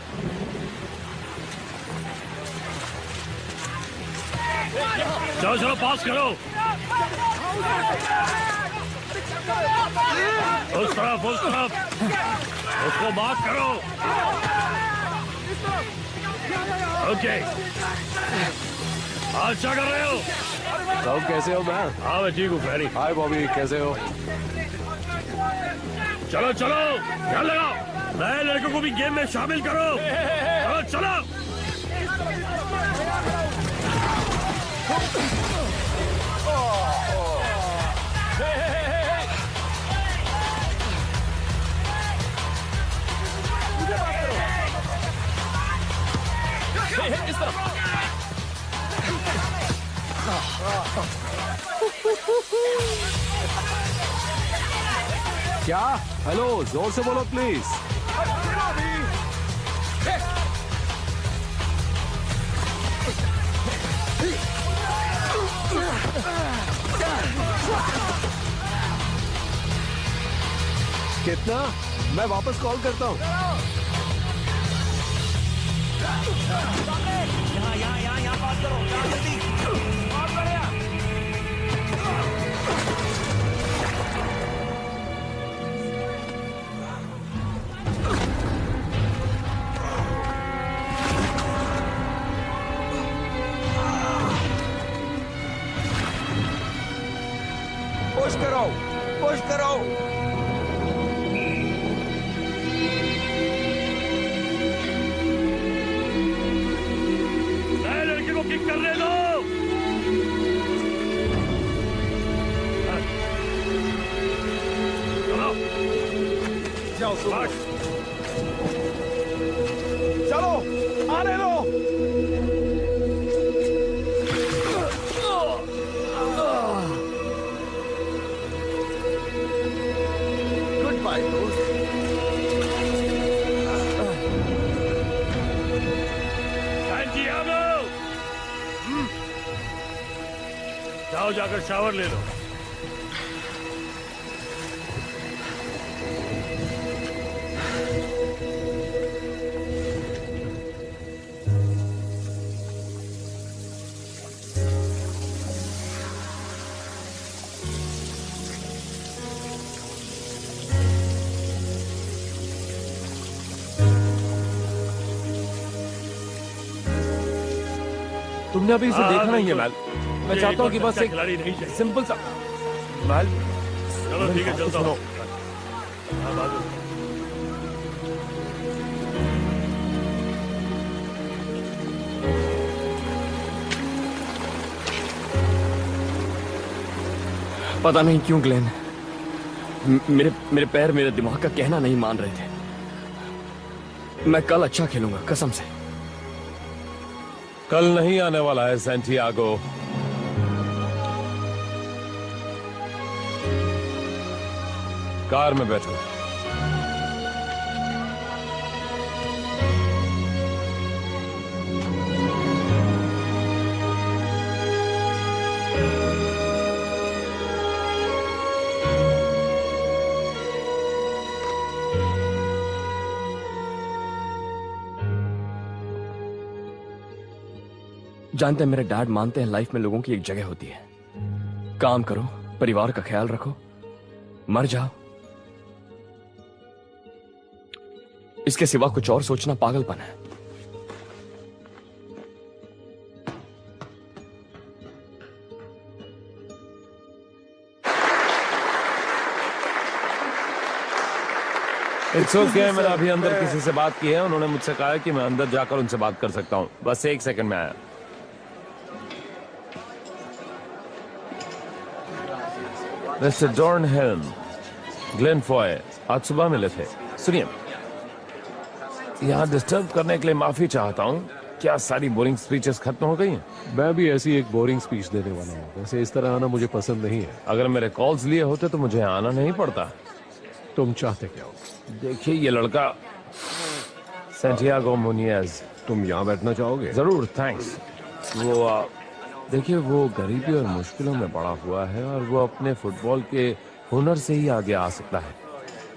चलो पास करो। उस तरफ उसको मार्क करो। ओके, अच्छा कर रहे हो। सब कैसे हो मैन? हाँ मैं ठीक हूँ फैरी। हाय बॉबी, कैसे हो? चलो ध्यान लगाओ। नए लड़कों को भी गेम में शामिल करो। चलो इस तरफ। क्या? हेलो, जोर से बोलो प्लीज। कितना? मैं वापस कॉल करता हूँ। यहाँ बात करो, जल्दी। बहुत बढ़िया। पुश करो। नए लड़के को किक करने दो। चलो आने दो। गुड बाय दोस्त। जाओ जाकर शावर ले लो। तुमने अभी इसे देखा नहीं है मैल। मैं चाहता हूँ कि बस एक खिलाड़ी नहीं चाहिए। सिंपल सा मैल। चलो ठीक है, चलता हूँ। पता नहीं क्यों ग्लेन, मेरे पैर मेरे दिमाग का कहना नहीं मान रहे थे। मैं कल अच्छा खेलूंगा, कसम से। कल नहीं आने वाला है सैंटियागो। कार में बैठो। जानते हैं, मेरे डैड मानते हैं लाइफ में लोगों की एक जगह होती है। काम करो, परिवार का ख्याल रखो, मर जाओ। इसके सिवा कुछ और सोचना पागलपन है। इट्स ओके, मैंने अभी अंदर किसी से बात की है, उन्होंने मुझसे कहा है कि मैं अंदर जाकर उनसे बात कर सकता हूँ। बस 1 सेकंड में आया। मिस्टर डॉर्नहेल्म, ग्लेन फॉय आज सुबह मिले थे। सुनिए, यहाँ डिस्टर्ब करने के लिए माफी चाहता हूँ। क्या सारी बोरिंग स्पीचेस खत्म हो गई हैं? मैं भी ऐसी एक बोरिंग स्पीच देने वाला हूँ। वैसे इस तरह आना मुझे पसंद नहीं है। अगर मेरे कॉल्स लिए होते तो मुझे आना नहीं पड़ता। तुम चाहते क्या हो? देखिए, ये लड़का सैंटियागो मुनियज। तुम यहाँ बैठना चाहोगे? जरूर, थैंक्स। वो देखिए, वो गरीबी और मुश्किलों में बड़ा हुआ है और वो अपने फुटबॉल के हुनर से ही आगे आ सकता है।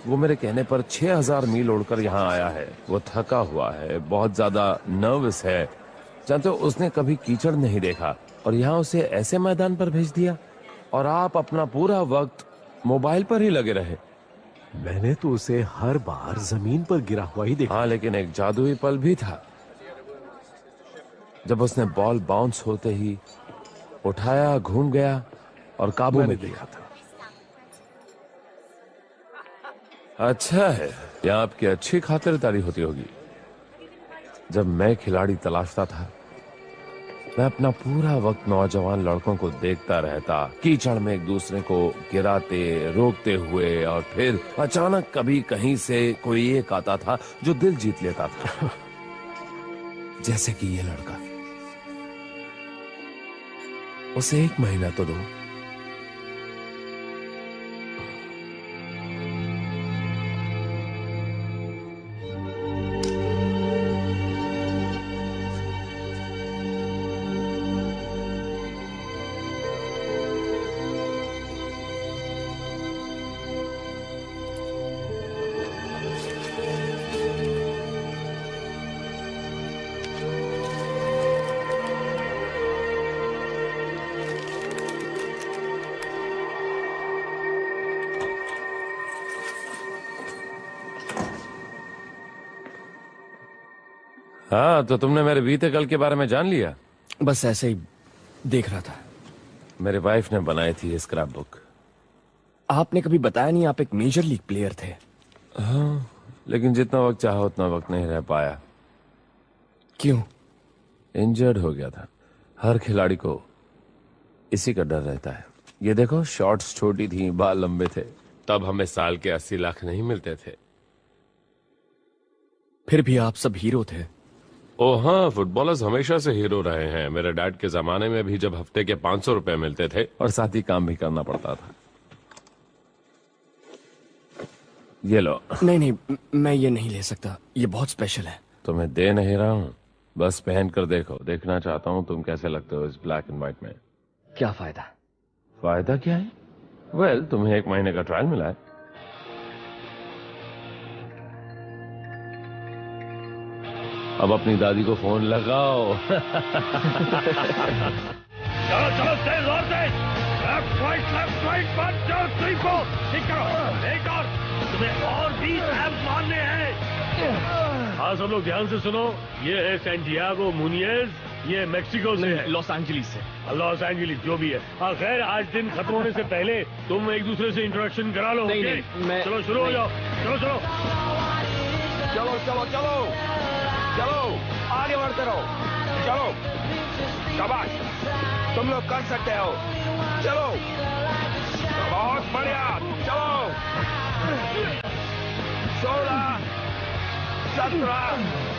वो मेरे कहने पर 6000 मील उड़कर यहाँ आया है। वो थका हुआ है, बहुत ज्यादा नर्वस है। जानते हो, उसने कभी कीचड़ नहीं देखा और यहाँ उसे ऐसे मैदान पर भेज दिया और आप अपना पूरा वक्त मोबाइल पर ही लगे रहे। मैंने तो उसे हर बार जमीन पर गिरा हुआ ही देखा। हाँ, लेकिन एक जादुई पल भी था जब उसने बॉल बाउंस होते ही उठाया, घूम गया और काबू में देखा था। अच्छा है, यहाँ आपकी अच्छी खातिरदारी होती होगी। जब मैं खिलाड़ी तलाशता था, मैं अपना पूरा वक्त नौजवान लड़कों को देखता रहता, कीचड़ में एक दूसरे को गिराते, रोकते हुए, और फिर अचानक कभी कहीं से कोई एक आता था जो दिल जीत लेता था। जैसे कि ये लड़का। उसे 1 महीना तो दो। हाँ, तो तुमने मेरे बीते कल के बारे में जान लिया? बस ऐसे ही देख रहा था। मेरे वाइफ ने बनाई थी स्क्रैप बुक। आपने कभी बताया नहीं आप एक मेजर लीग प्लेयर थे। हाँ, लेकिन जितना वक्त चाहा उतना वक्त नहीं रह पाया। क्यों? इंजर्ड हो गया था। हर खिलाड़ी को इसी का डर रहता है। ये देखो, शॉर्ट्स छोटी थी, बाल लंबे थे। तब हमें साल के 80 लाख नहीं मिलते थे। फिर भी आप सब हीरो थे। ओह हाँ, फुटबॉलर्स हमेशा से हीरो रहे हैं। मेरे डैड के जमाने में भी जब हफ्ते के 500 रुपए मिलते थे और साथ ही काम भी करना पड़ता था। ये लो। नहीं नहीं, मैं ये नहीं ले सकता, ये बहुत स्पेशल है। तुम्हें दे नहीं रहा हूँ, बस पहन कर देखो। देखना चाहता हूँ तुम कैसे लगते हो इस ब्लैक एंड व्हाइट में। क्या फायदा? फायदा क्या है? वेल, तुम्हें 1 महीने का ट्रायल मिला है। अब अपनी दादी को फोन लगाओ। चलो चलो, तेज और तेज। Left right 1 2 3 4। ठीक करो। एक और, तुम्हें और 20 एब्स मारने हैं। हाँ, सब लोग ध्यान से सुनो। ये है सैंटियागो मुनियज, ये मेक्सिको से है। लॉस एंजलिस से। लॉस एंजलिस जो भी है। हाँ खैर, आज दिन खत्म होने से पहले तुम एक दूसरे से इंट्रोडक्शन करा लो। नहीं, नहीं, मैं चलो शुरू हो जाओ। चलो चलो चलो चलो चलो चलो, आगे बढ़ते रहो। चलो, शाबाश, तुम लोग कर सकते हो। चलो, बहुत बढ़िया। चलो, 16 17।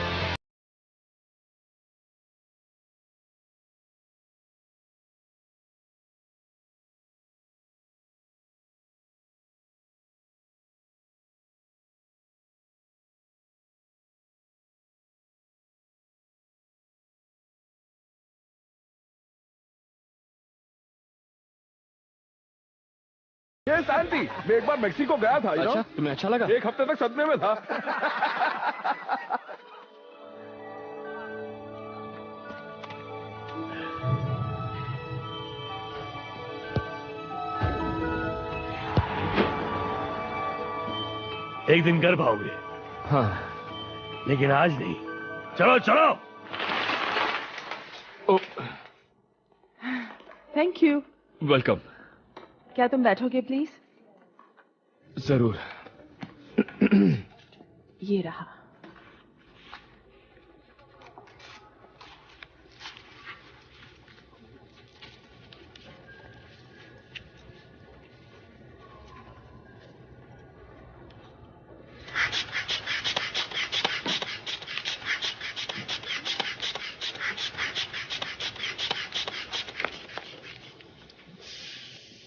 ये शांति, मैं एक बार मेक्सिको गया था। अच्छा, तुम्हें अच्छा लगा? 1 हफ्ते तक सदमे में था। एक दिन कर पाओगे। हाँ, लेकिन आज नहीं। चलो चलो। Thank you. वेलकम। क्या तुम बैठोगे प्लीज? जरूर। ये रहा।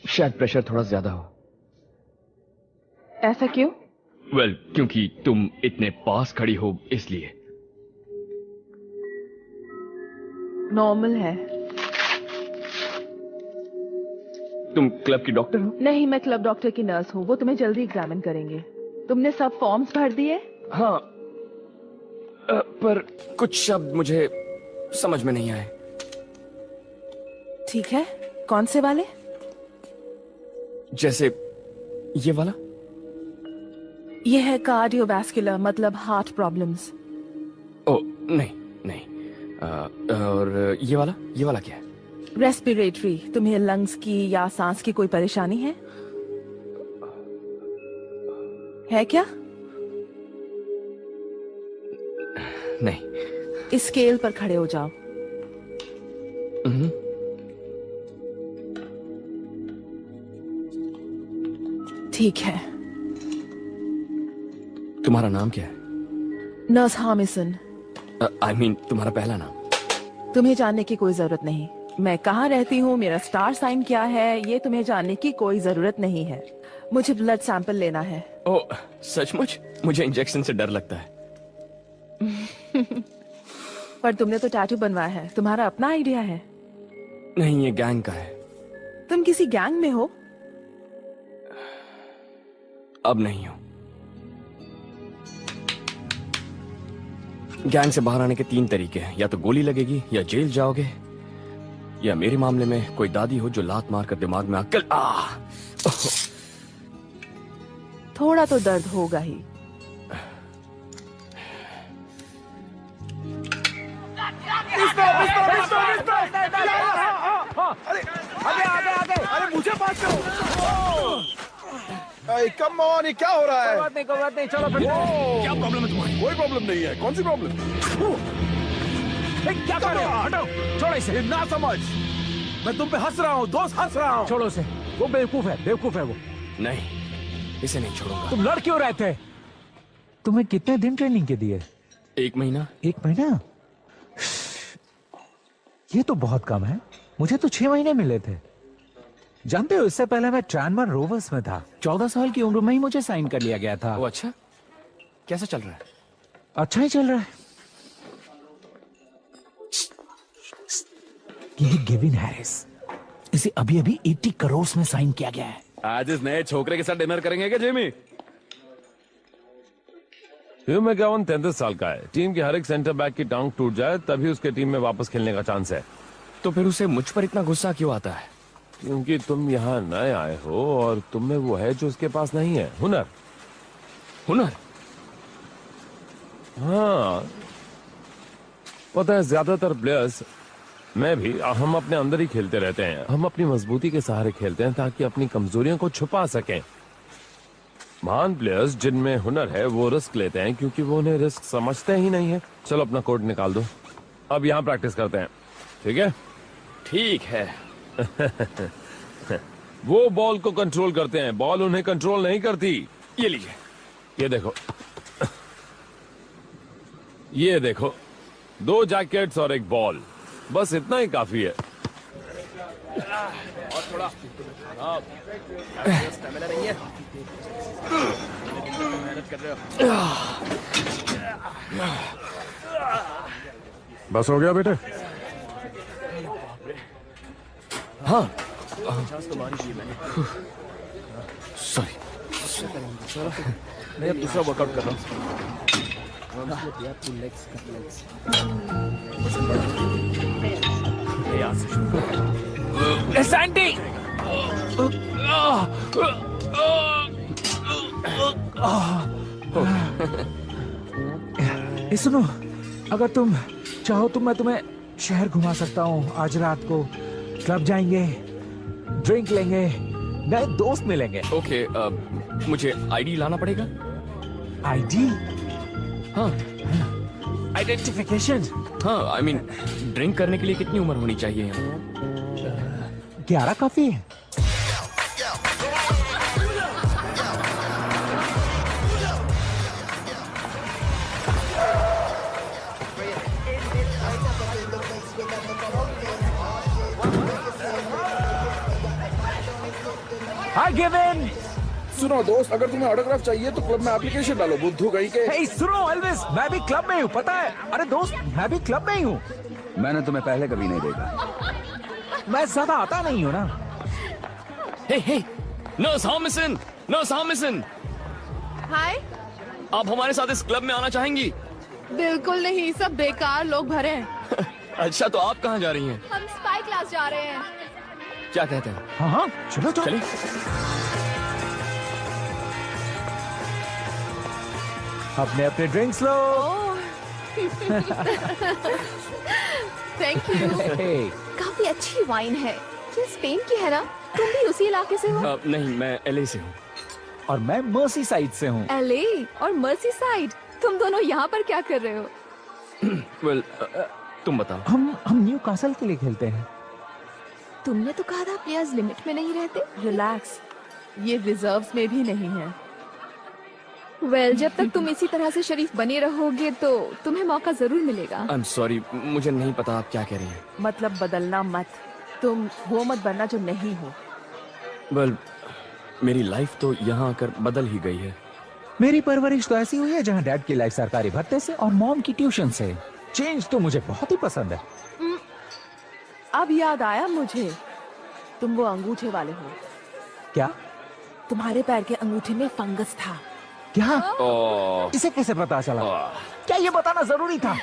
शायद प्रेशर थोड़ा ज्यादा हो। ऐसा क्यों? वेल, क्योंकि तुम इतने पास खड़ी हो इसलिए। नॉर्मल है। तुम क्लब की डॉक्टर हो? नहीं, मैं क्लब डॉक्टर की नर्स हूँ। वो तुम्हें जल्दी एग्जामिन करेंगे। तुमने सब फॉर्म्स भर दिए? हाँ, पर कुछ शब्द मुझे समझ में नहीं आए। ठीक है, कौन से वाले? जैसे ये वाला। ये है कार्डियोवैस्कुलर, मतलब हार्ट प्रॉब्लम्स। ओ नहीं नहीं। और ये वाला क्या है? रेस्पिरेटरी। तुम्हें लंग्स की या सांस की कोई परेशानी है? है क्या? नहीं। इस स्केल पर खड़े हो जाओ। ठीक है। तुम्हारा नाम क्या है? नर्स हामिसन। I mean, तुम्हारा पहला नाम। तुम्हें जानने की कोई जरूरत नहीं। मैं कहाँ रहती हूँ, मेरा स्टार साइन क्या है, ये तुम्हें जानने की कोई जरूरत नहीं है। मुझे ब्लड सैंपल लेना है। ओह, सचमुच? मुझे इंजेक्शन से डर लगता है। पर तुमने तो टैटू बनवाया है। तुम्हारा अपना आइडिया है? नहीं, ये गैंग का है। तुम किसी गैंग में हो? अब नहीं हूं। गैंग से बाहर आने के 3 तरीके हैं। या तो गोली लगेगी, या जेल जाओगे, या मेरे मामले में कोई दादी हो जो लात मारकर दिमाग में अक्ल। थोड़ा तो दर्द होगा ही। अरे मुझे बात करो। कम ऑन, ये क्या हो रहा है? कोई बात नहीं, चलो फिर। क्या प्रॉब्लम है तुम्हारी? कोई प्रॉब्लम नहीं है। कौन सी प्रॉब्लम? क्या कर रहे हो? हटो, छोड़ो इसे। ना समझ, मैं तुम पे हंस रहा हूँ, दोस्त हंस रहा हूँ। छोड़ो उसे, वो बेवकूफ है वो। नहीं, इसे नहीं छोड़ूंगा। तुम लड़ क्यों रहे थे? तुम्हें कितने दिन ट्रेनिंग के दिए? 1 महीना। 1 महीना? ये तो बहुत कम है। मुझे तो 6 महीने मिले थे। जानते हो, इससे पहले मैं ट्रांसमर रोवर्स में था। 14 साल की उम्र में ही मुझे साइन कर लिया गया था। वो अच्छा? कैसा चल रहा है? अच्छा ही चल रहा है। ये गेविन हैरिस, इसे अभी 80 करोड़ में साइन किया गया है। आज इस नए छोकरे के साथ डिनर करेंगे क्या जेमी? ह्यू मैकगोवन 33 साल का है। टीम के हर एक सेंटर बैक की टांग टूट जाए तभी उसके टीम में वापस खेलने का चांस है। तो फिर उसे मुझ पर इतना गुस्सा क्यों आता है? क्योंकि तुम यहाँ नए आए हो और तुम में वो है जो उसके पास नहीं है, हुनर। हाँ, पता है, ज्यादातर प्लेयर्स, मैं भी, हम अपने अंदर ही खेलते रहते हैं। हम अपनी मजबूती के सहारे खेलते हैं ताकि अपनी कमजोरियों को छुपा सकें। महान प्लेयर्स जिनमें हुनर है वो रिस्क लेते हैं क्योंकि वो उन्हें रिस्क समझते ही नहीं है। चलो अपना कोट निकाल दो, अब यहाँ प्रैक्टिस करते हैं, ठीक है? ठीक है। वो बॉल को कंट्रोल करते हैं, बॉल उन्हें कंट्रोल नहीं करती। ये लीजिए, ये देखो, ये देखो, 2 जैकेट्स और 1 बॉल, बस इतना ही काफी है। और थोड़ा स्टैमिना नहीं है। मेहनत कर रहे हो। बस हो गया बेटे? हाँ, 50 तो मारी थी मैंने। सॉरी। मैं अब दूसरा वर्कआउट कर रहा हूँ। सैंडी, सुनो, अगर तुम चाहो तो मैं तुम्हें शहर घुमा सकता हूँ। आज रात को क्लब जाएंगे, ड्रिंक लेंगे, नए दोस्त मिलेंगे। ओके, मुझे आईडी लाना पड़ेगा? आईडी? हाँ आइडेंटिफिकेशन। हाँ, आई मीन ड्रिंक करने के लिए कितनी उम्र होनी चाहिए? 11 काफी है। हाय गिवन। सुनो दोस्त, अगर तुम्हें ऑटोग्राफ चाहिए तो क्लब में एप्लीकेशन डालो, बुद्धू कहीं के। हे सुनो एल्विस, मैं भी क्लब में हूँ, पता है? अरे दोस्त, मैं भी क्लब में ही हूँ। मैंने तुम्हें पहले कभी नहीं देखा। मैं ज्यादा आता नहीं हूँ ना। हे, नो सामिसन, नो सामिसन। हाय। आप हमारे साथ इस क्लब में आना चाहेंगी? बिल्कुल नहीं, सब बेकार लोग भरे हैं। अच्छा, तो आप कहाँ जा रही हैं? हम स्पाई क्लास जा रहे हैं। क्या कहते हैं? हाँ हाँ, चलो चलो। चलिए। अपने अपने ड्रिंक्स लो। Thank you. काफी अच्छी वाइन है। ये स्पेन की है ना? तुम भी उसी इलाके से हो? नहीं, मैं एलए से हूँ। और मैं मर्सी साइड से हूँ। एलए और मर्सी साइड, तुम दोनों यहाँ पर क्या कर रहे हो? वेल, तुम बताओ। हम न्यू कासल के लिए खेलते हैं। तुमने तो कहा था प्लेयर्स लिमिट में नहीं रहते। रिलैक्स, ये रिजर्व्स में भी नहीं है। जब तक तुम इसी तरह से शरीफ बने रहोगे तो तुम्हें मौका जरूर मिलेगा। आई एम सॉरी, मुझे नहीं पता आप क्या कह रही हैं। मतलब बदलना मत, तुम वो मत बनना जो नहीं हो। वेल, मेरी लाइफ तो यहाँ आकर बदल ही गई है। मेरी परवरिश तो ऐसी हुई है जहाँ डैड की लाइफ सरकारी भत्ते से और मॉम की ट्यूशन से। चेंज तो मुझे बहुत ही पसंद है। अब याद आया मुझे, तुम वो अंगूठे वाले हो। क्या? तुम्हारे पैर के अंगूठे में फंगस था। क्या? इसे कैसे पता चला? क्या ये बताना जरूरी था?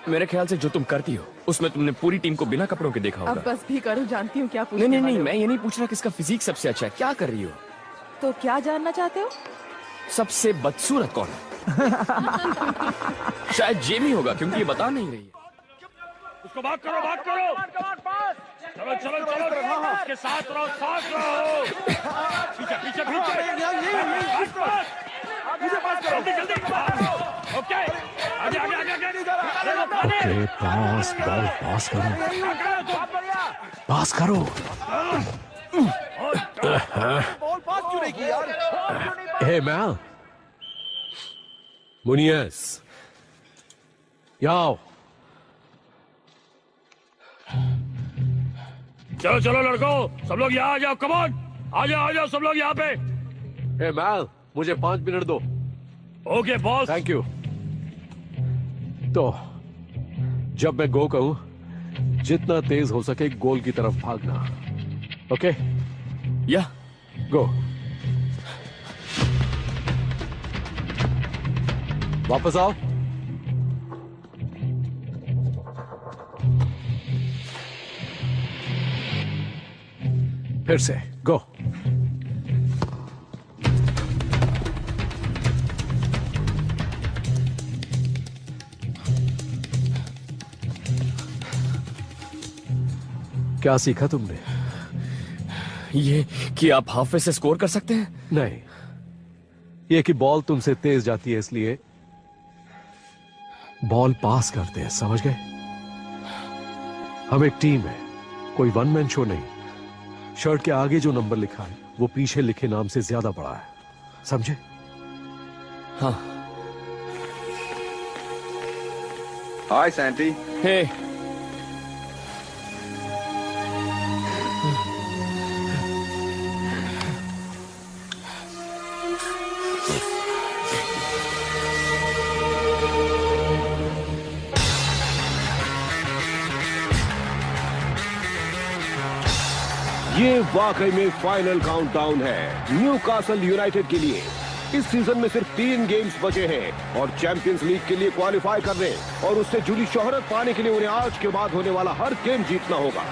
मेरे ख्याल से जो तुम करती हो उसमें तुमने पूरी टीम को बिना कपड़ों के देखा होगा। अब बस भी करो, जानती हूँ क्या पूछने नहीं, मैं ये नहीं पूछ रहा किसका फिजिक सबसे अच्छा है। क्या कर रही हो? तो क्या जानना चाहते हो? सबसे बदसूरत कौन है? शायद जेमी होगा, क्योंकि ये बता नहीं रही है। उसको भाग करो, भाग करो। चलो चलो चलो, उसके साथ रहो, साथ रहो। पीछे पीछे पीछे। जल्दी जल्दी। ओके, आगे आगे आगे आगे। पास बॉल पास करो, पास करो। बॉल पास क्यों नहीं की यार? हे मैल, मुनियस, आओ। चलो चलो लड़कों, सब लोग यहाँ आ जाओ। कम ऑन, आ जाओ सब लोग यहाँ पे। हे मैल, मुझे 5 मिनट दो। Okay boss. Thank you. तो जब मैं गो कहूं, जितना तेज हो सके गोल की तरफ भागना। ओके? या गो। वापस आओ। फिर से गो। क्या सीखा तुमने? ये कि आप हाफवे से स्कोर कर सकते हैं? नहीं, ये कि बॉल तुमसे तेज जाती है इसलिए बॉल पास करते हैं, समझ गए? हम एक टीम है, कोई वन मैन शो नहीं। शर्ट के आगे जो नंबर लिखा है वो पीछे लिखे नाम से ज्यादा बड़ा है, समझे? हाँ। हाय सैंटी। हे। ये वाकई में फाइनल काउंटडाउन है न्यूकासल यूनाइटेड के लिए। इस सीजन में सिर्फ 3 गेम्स बचे हैं और चैंपियंस लीग के लिए क्वालिफाई करने और उससे जुड़ी शोहरत पाने के लिए उन्हें आज के बाद होने वाला हर गेम जीतना होगा।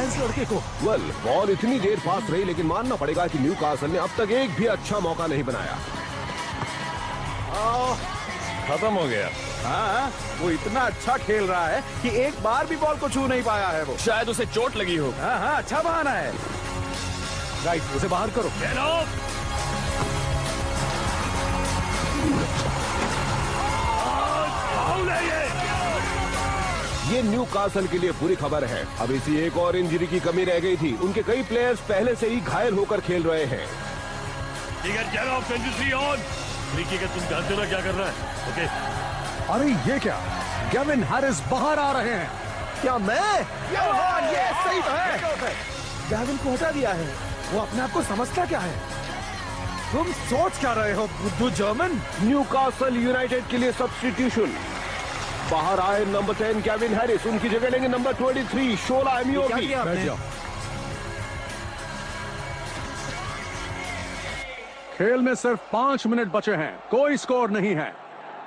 इस लड़के को। वेल, बॉल इतनी देर पास रही, लेकिन मानना पड़ेगा कि न्यूकासल ने अब तक एक भी अच्छा मौका नहीं बनाया। खत्म हो गया। हाँ, वो इतना अच्छा खेल रहा है कि एक बार भी बॉल को छू नहीं पाया है वो। शायद उसे चोट लगी हो। हाँ, अच्छा बहाना है। राइट, उसे बाहर करो। ये न्यूकासल के लिए बुरी खबर है। अब इसी एक और इंजरी की कमी रह गई थी। उनके कई प्लेयर्स पहले से ही घायल होकर खेल रहे हैं। तुम जानते हो ना क्या कर रहा है? ओके। अरे ये क्या, गेविन हैरिस बाहर आ रहे हैं। क्या मैं? ये सही है। गेविन को हटा दिया है। वो अपने आप को समझता क्या है? तुम सोच क्या रहे हो बुद्धू जर्मन? न्यूकासल यूनाइटेड के लिए सब्स्टिट्यूशन। बाहर आए नंबर 10 केविन हैरिस। उनकी जगह लेंगे नंबर 23 शोला एमियोगी। खेल में सिर्फ 5 मिनट बचे हैं, कोई स्कोर नहीं है।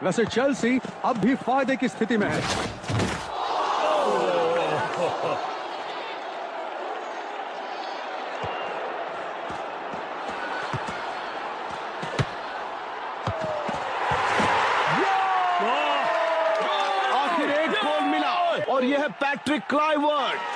वैसे चेल्सी अब भी फायदे की स्थिति में है। आखिर एक गोल मिला और यह है पैट्रिक क्लाइवर्ट।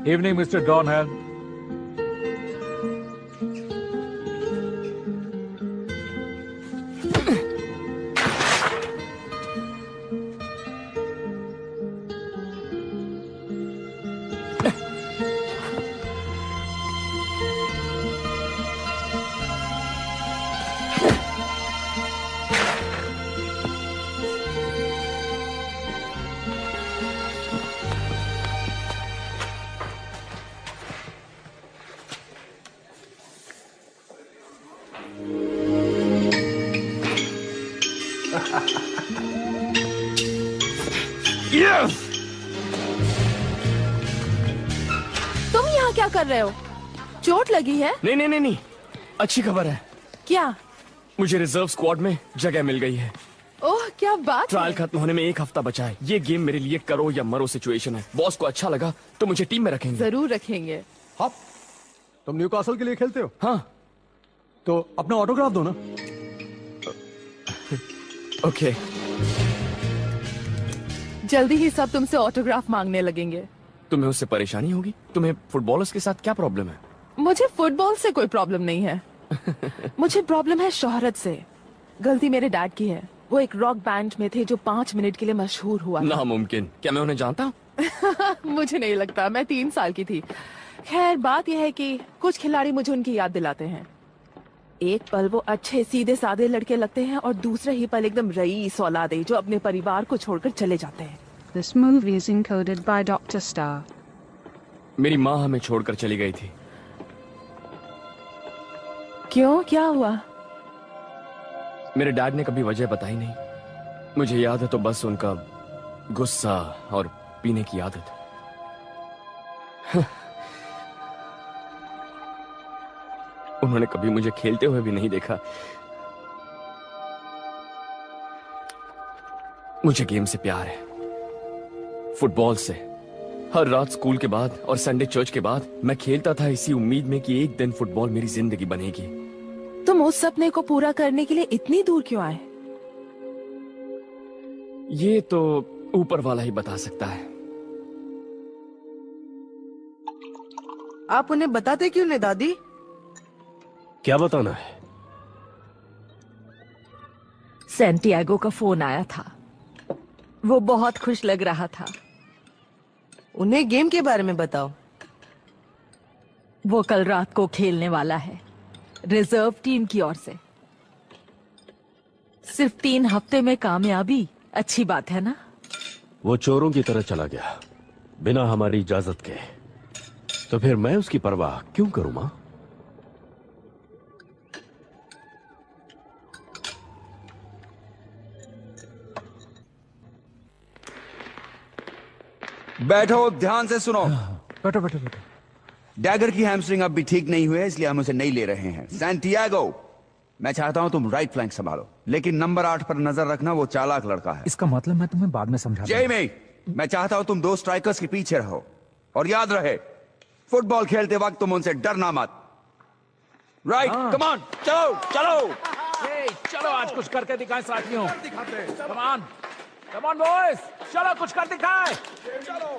Evening, Mr. Donham. तुम यहाँ क्या कर रहे हो? चोट लगी है? नहीं, अच्छी खबर है। क्या? मुझे रिजर्व स्क्वाड में जगह मिल गई है। ओह, क्या बात ट्रायल है। खत्म होने में 1 हफ्ता बचा है। ये गेम मेरे लिए करो या मरो सिचुएशन है। बॉस को अच्छा लगा तो मुझे टीम में रखेंगे। जरूर रखेंगे। हाँ, तुम न्यूकासल के लिए खेलते हो? हाँ। तो अपना ऑटोग्राफ दो ना। ओके। जल्दी ही सब तुमसे ऑटोग्राफ मांगने लगेंगे। तुम्हें उससे परेशानी होगी? तुम्हें फुटबॉलर्स के साथ क्या प्रॉब्लम है? मुझे फुटबॉल से कोई प्रॉब्लम नहीं है। मुझे प्रॉब्लम है शोहरत से। गलती मेरे डैड की है। वो एक रॉक बैंड में थे जो 5 मिनट के लिए मशहूर हुआ था। नामुमकिन। क्या मैं उन्हें जानता हूँ? मुझे नहीं लगता। मैं 3 साल की थी। खैर, बात यह है कि कुछ खिलाड़ी मुझे उनकी याद दिलाते हैं। एक पल वो अच्छे सीधे साधे लड़के लगते हैं और दूसरे ही पल एकदम रईस औलादे जो अपने परिवार को छोड़कर चले जाते हैं। This movie is encoded by Dr. Star. मेरी माँ हमें छोड़कर चली गई थी। क्यों? क्या हुआ? मेरे डैड ने कभी वजह बताई नहीं। मुझे याद है तो बस उनका गुस्सा और पीने की आदत। उन्होंने कभी मुझे खेलते हुए भी नहीं देखा। मुझे गेम से प्यार है, फुटबॉल से। हर रात स्कूल के बाद और संडे चर्च के बाद मैं खेलता था इसी उम्मीद में कि एक दिन फुटबॉल मेरी जिंदगी बनेगी। तुम उस सपने को पूरा करने के लिए इतनी दूर क्यों आए? ये तो ऊपर वाला ही बता सकता है। आप उन्हें बताते क्यों नहीं दादी? क्या बताना है? सैंटियागो का फोन आया था। वो बहुत खुश लग रहा था। उन्हें गेम के बारे में बताओ। वो कल रात को खेलने वाला है, रिजर्व टीम की ओर से। सिर्फ 3 हफ्ते में कामयाबी, अच्छी बात है ना? वो चोरों की तरह चला गया बिना हमारी इजाजत के। तो फिर मैं उसकी परवाह क्यों करूं मां? बैठो, ध्यान से सुनो। बैठो बैठो बैठो। डैगर की हैमस्ट्रिंग अब भी ठीक नहीं हुई है, इसलिए हम उसे नहीं ले रहे हैं। सैंटियागो, मैं चाहता हूं तुम राइट फ्लैंक संभालो, लेकिन नंबर 8 पर नजर रखना, वो चालाक लड़का है। इसका मतलब मैं तुम्हें बाद में समझाता हूं। जेमी, मैं चाहता हूं तुम 2 स्ट्राइकर्स के पीछे रहो, और याद रहे फुटबॉल खेलते वक्त तुम उनसे डरना मत। राइट, कम ऑन, चलो चलो। चलो आज कुछ करके दिखाएं साथियों। कम ऑन बॉयज, चलो कुछ कर दिखाएं। चलो।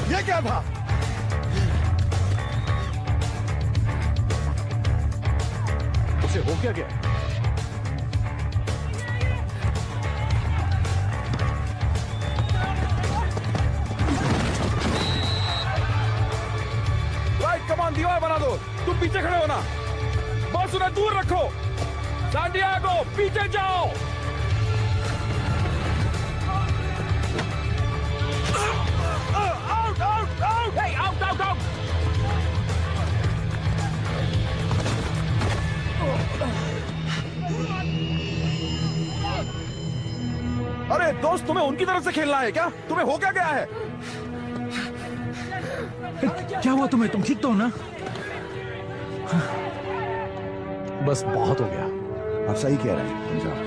ये क्या था? उसे हो क्या गया? राइट, कमान, दीवार बना दो। तुम पीछे खड़े होना, बस उन्हें दूर रखो। सैंटियागो, पीछे जाओ। अरे दोस्त, तुम्हें उनकी तरफ से खेलना है क्या? तुम्हें हो क्या गया है? क्या हुआ तुम्हें? तुम ठीक तो हो ना? बस बहुत हो गया। आप सही कह रहे हैं, जाओ।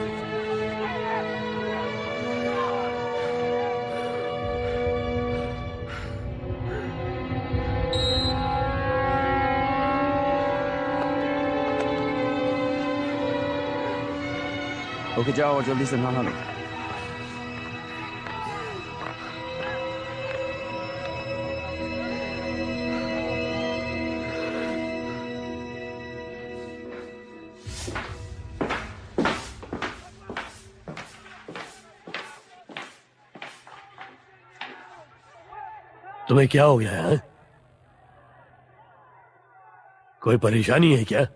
ओके, जाओ और जल्दी से नहा लो। तुम्हें क्या हो गया है? कोई परेशानी है क्या?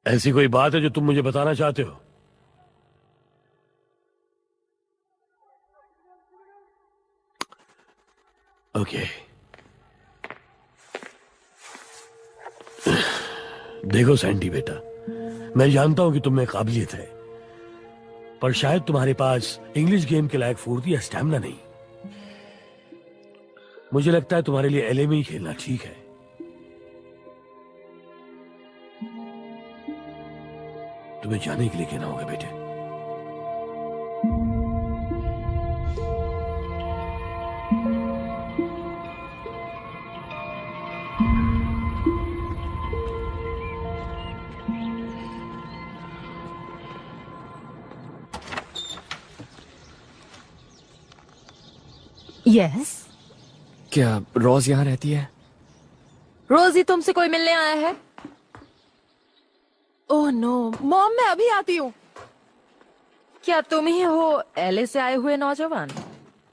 ऐसी कोई बात है जो तुम मुझे बताना चाहते हो? ओके, देखो सैंडी बेटा, मैं जानता हूं कि तुम में काबिलियत है, पर शायद तुम्हारे पास इंग्लिश गेम के लायक फुर्ती या स्टैमिना नहीं। मुझे लगता है तुम्हारे लिए एलए में ही खेलना ठीक है। तुम्हें जाने के लिए कहना होगा बेटे। यस। क्या रोज यहाँ रहती है? रोज ही तुमसे कोई मिलने आया है? ओह नो मॉम, मैं अभी आती हूँ। क्या तुम ही हो एलए से आए हुए नौजवान?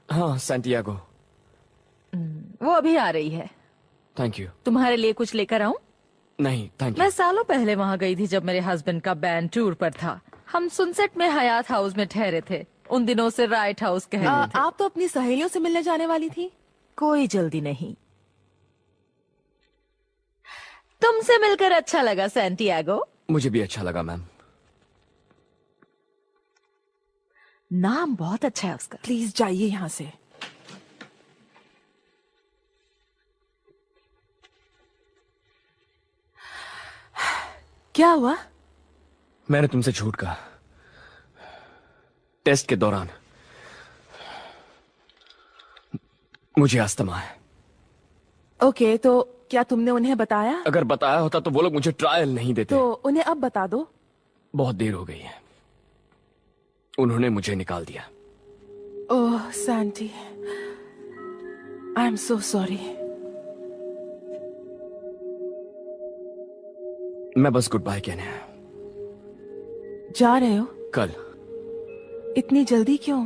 हाँ, सैंटियागो। वो अभी आ रही है। Thank you. तुम्हारे लिए कुछ लेकर आऊं? नहीं थैंक यू। मैं सालों पहले वहाँ गई थी जब मेरे हस्बैंड का बैंड टूर पर था। हम सनसेट में हयात हाउस में ठहरे थे। उन दिनों से राइट हाउस कह रहे थे। आप तो अपनी सहेलियों से मिलने जाने वाली थी। कोई जल्दी नहीं। तुमसे मिलकर अच्छा लगा सैंटियागो। मुझे भी अच्छा लगा मैम। नाम बहुत अच्छा है उसका। प्लीज जाइए यहाँ से। क्या हुआ? मैंने तुमसे झूठ कहा टेस्ट के दौरान। मुझे अस्थमा है। ओके, तो क्या तुमने उन्हें बताया? अगर बताया होता तो वो लोग मुझे ट्रायल नहीं देते। तो उन्हें अब बता दो। बहुत देर हो गई है। उन्होंने मुझे निकाल दिया। Oh Sandy, I am so sorry. मैं बस गुड बाय कहने आया। जा रहे हो? कल। इतनी जल्दी क्यों?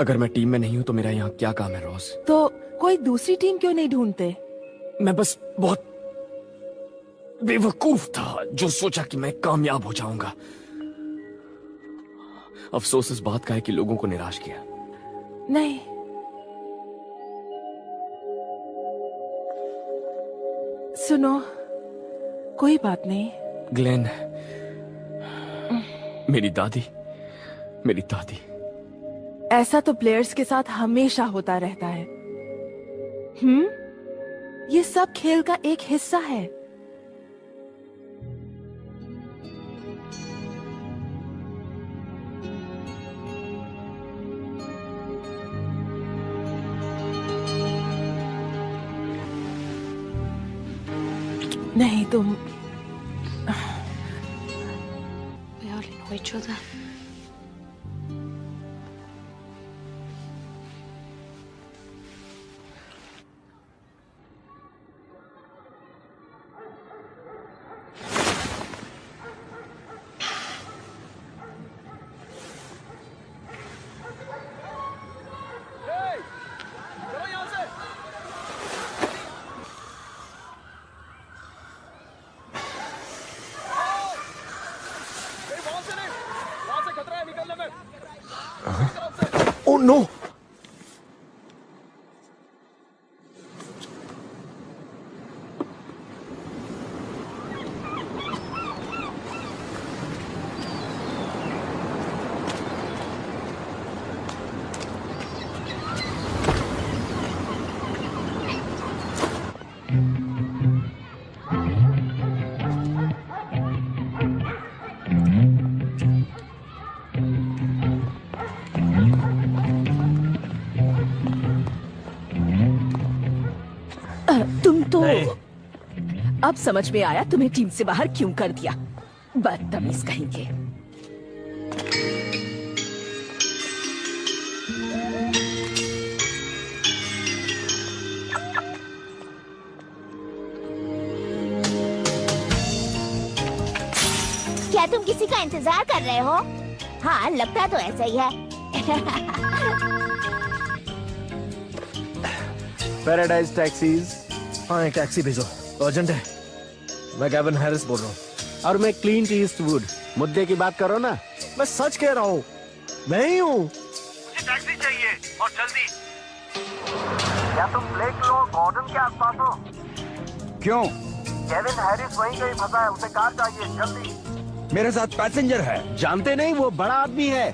अगर मैं टीम में नहीं हूं तो मेरा यहाँ क्या काम है रोज? तो कोई दूसरी टीम क्यों नहीं ढूंढते? मैं बस बहुत बेवकूफ था जो सोचा कि मैं कामयाब हो जाऊंगा। अफसोस इस बात का है कि लोगों को निराश किया। नहीं, सुनो, कोई बात नहीं। ग्लेन, मेरी दादी, मेरी दादी। ऐसा तो प्लेयर्स के साथ हमेशा होता रहता है। ये सब खेल का एक हिस्सा है। नहीं, तुम We hardly know each other. Oh no! तुम तो अब समझ में आया तुम्हें टीम से बाहर क्यों कर दिया। बदतमीज कहेंगे। क्या तुम किसी का इंतजार कर रहे हो? हाँ, लगता तो ऐसा ही है। Paradise taxis. हाँ, एक टैक्सी भेजो, अर्जेंट है। मैं गेविन हैरिस बोल रहा हूँ। और मैं क्लिंट ईस्टवुड। मुद्दे की बात करो ना। मैं सच कह रहा हूँ, मैं ही हूँ। मुझे टैक्सी चाहिए और जल्दी। क्या तुम ब्लेक लो गॉर्डन के आसपास हो? क्यों? गेविन हैरिस वहीं कहीं फंसा है, उसे कार चाहिए जल्दी। मेरे साथ पैसेंजर है। जानते नहीं, वो बड़ा आदमी है।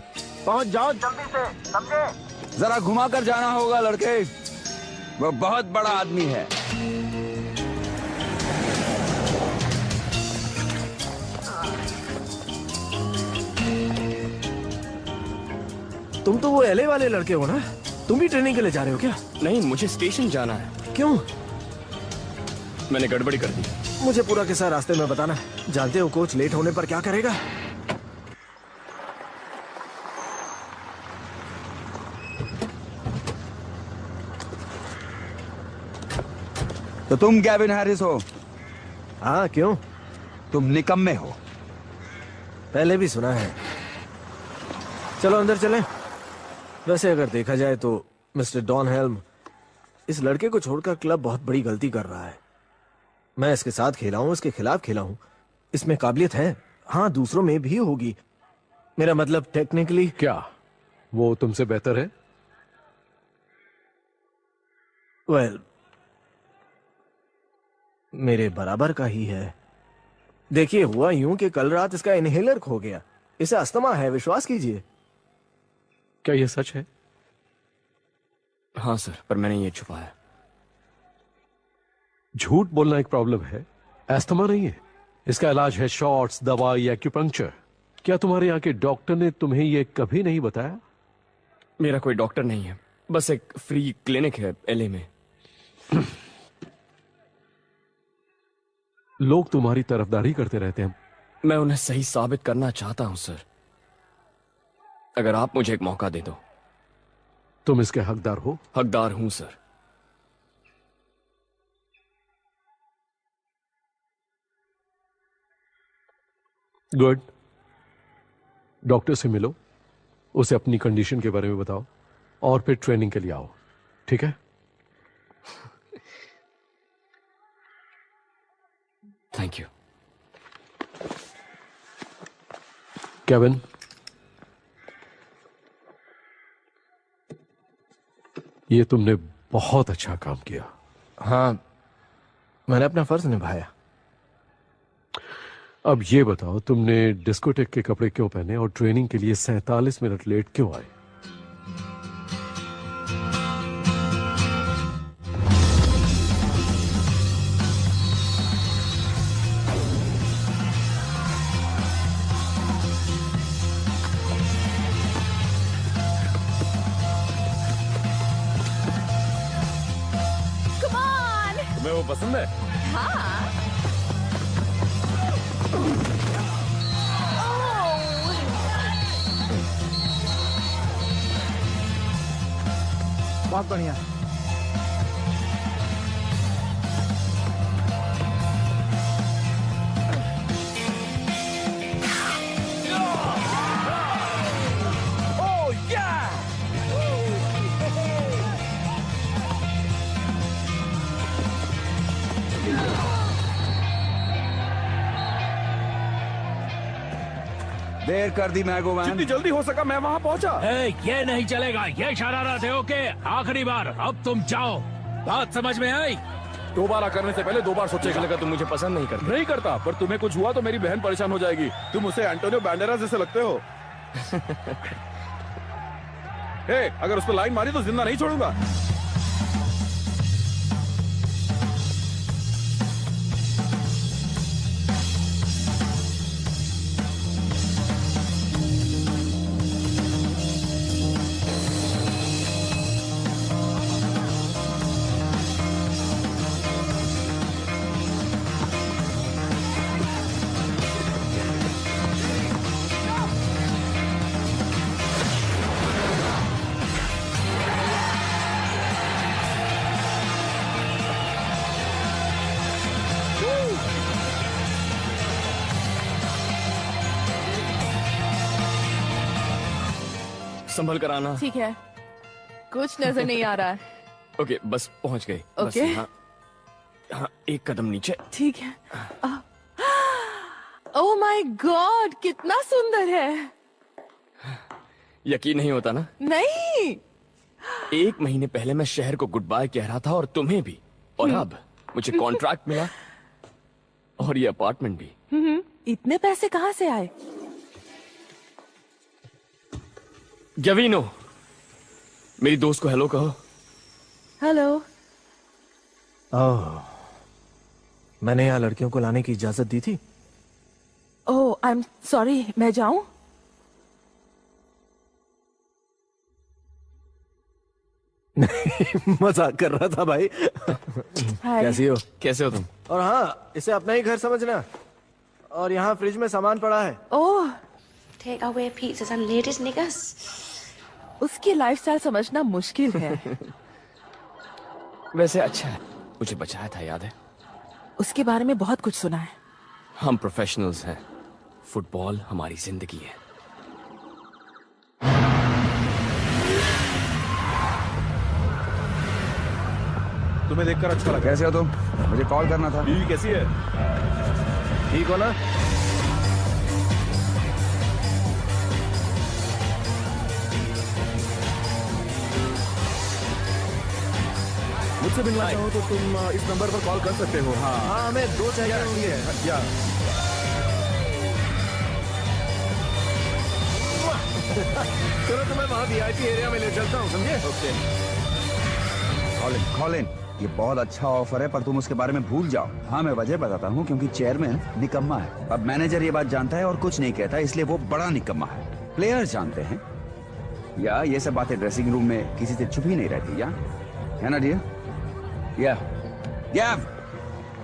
पहुंच जाओ जल्दी से, समझे? जरा घुमा कर जाना होगा लड़के, वो बहुत बड़ा आदमी है। तुम तो वो एलए वाले लड़के हो ना? तुम भी ट्रेनिंग के लिए जा रहे हो क्या? नहीं, मुझे स्टेशन जाना है। क्यों? मैंने गड़बड़ी कर दी। मुझे पूरा किस्सा रास्ते में बताना। जानते हो कोच लेट होने पर क्या करेगा? तो तुम गेविन हैरिस हो? हाँ, क्यों? तुम निकम्मे हो। पहले भी सुना है। चलो अंदर चलें। वैसे अगर देखा जाए तो मिस्टर डॉन हेल्म इस लड़के को छोड़कर क्लब बहुत बड़ी गलती कर रहा है। मैं इसके साथ खेला हूं, इसके खिलाफ खेला हूं। इसमें काबिलियत है। हाँ, दूसरों में भी होगी। मेरा मतलब टेक्निकली। क्या वो तुमसे बेहतर है? वेल, मेरे बराबर का ही है। देखिए, हुआ यूं कि कल रात इसका इनहेलर खो गया। इसे अस्थमा है, विश्वास कीजिए। क्या यह सच है? हाँ सर, पर मैंने ये छुपाया। झूठ बोलना एक प्रॉब्लम है, अस्थमा नहीं है। इसका इलाज है शॉट्स, दवाई, एक्यूपंक्चर। क्या तुम्हारे यहाँ के डॉक्टर ने तुम्हें यह कभी नहीं बताया? मेरा कोई डॉक्टर नहीं है, बस एक फ्री क्लिनिक है एलए में। लोग तुम्हारी तरफदारी करते रहते हैं। मैं उन्हें सही साबित करना चाहता हूं सर। अगर आप मुझे एक मौका दे दो तुम इसके हकदार हो? हकदार हूं सर। गुड। डॉक्टर से मिलो, उसे अपनी कंडीशन के बारे में बताओ और फिर ट्रेनिंग के लिए आओ, ठीक है? Thank you. केविन, ये तुमने बहुत अच्छा काम किया। हाँ, मैंने अपना फर्ज निभाया। अब ये बताओ, तुमने डिस्कोटेक के कपड़े क्यों पहने और ट्रेनिंग के लिए 47 मिनट लेट क्यों आए? तुम्हें वो पसंद है? हाँ। बहुत बढ़िया। देर कर दी मैगोमैन। जितनी जल्दी हो सका मैं वहाँ पहुँचा। ये नहीं चलेगा, ये शरारत है। ओके, आखिरी बार, अब तुम जाओ। बात समझ में आई? दोबारा करने से पहले 2 बार सोचेगा। लगा तुम मुझे पसंद नहीं करते। नहीं करता, पर तुम्हें कुछ हुआ तो मेरी बहन परेशान हो जाएगी। तुम उसे एंटोनियो बैंडेरास जैसे लगते हो। हे, अगर उस पर लाइन मारी तो जिंदा नहीं छोड़ूंगा। संभल कर आना। ठीक है, कुछ नजर नहीं आ रहा है। ओके, बस पहुंच गए। ओके। हाँ, हाँ, एक कदम नीचे। ठीक है। ओह माय गॉड, कितना सुंदर है। यकीन नहीं होता ना? नहीं। 1 महीने पहले मैं शहर को गुड बाय कह रहा था और तुम्हें भी, और अब मुझे कॉन्ट्रैक्ट मिला और ये अपार्टमेंट भी। इतने पैसे कहाँ से आए? गवीनो, मेरी दोस्त को हेलो कहो। हेलो। ओह, मैंने यहाँ लड़कियों को लाने की इजाजत दी थी। ओह, आई एम सॉरी, मैं जाऊं? मजाक कर रहा था भाई। कैसी हो? कैसे हो तुम? और हाँ, इसे अपना ही घर समझना। और यहाँ फ्रिज में सामान पड़ा है। ओह, Take away pizzas and ladies niggas. उसकी लाइफस्टाइल समझना मुश्किल है। वैसे अच्छा है, मुझे बचाया था, याद है? उसके बारे में बहुत कुछ सुना है। हम प्रोफेशनल्स हैं, फुटबॉल हमारी जिंदगी है। तुम्हें देखकर अच्छा लगा। कैसे हो तुम? मुझे कॉल करना था। बीवी कैसी है? ठीक हो ना? मुझसे मिलना चाहो तो तुम इस नंबर पर कॉल कर सकते हो। हाँ हाँ, हमें 2 चाहिए होंगे। या चलो तुम्हें वहाँ VIP एरिया में ले चलता हूँ, समझे? ओके। कॉलिन, ये बहुत अच्छा ऑफर है, पर तुम उसके बारे में भूल जाओ। हाँ, मैं वजह बताता हूँ, क्योंकि चेयरमैन निकम्मा है। अब मैनेजर ये बात जानता है और कुछ नहीं कहता, इसलिए वो बड़ा निकम्मा है। प्लेयर्स जानते हैं या ये सब बातें ड्रेसिंग रूम में किसी से छुपी नहीं रहती, या है ना डियर? या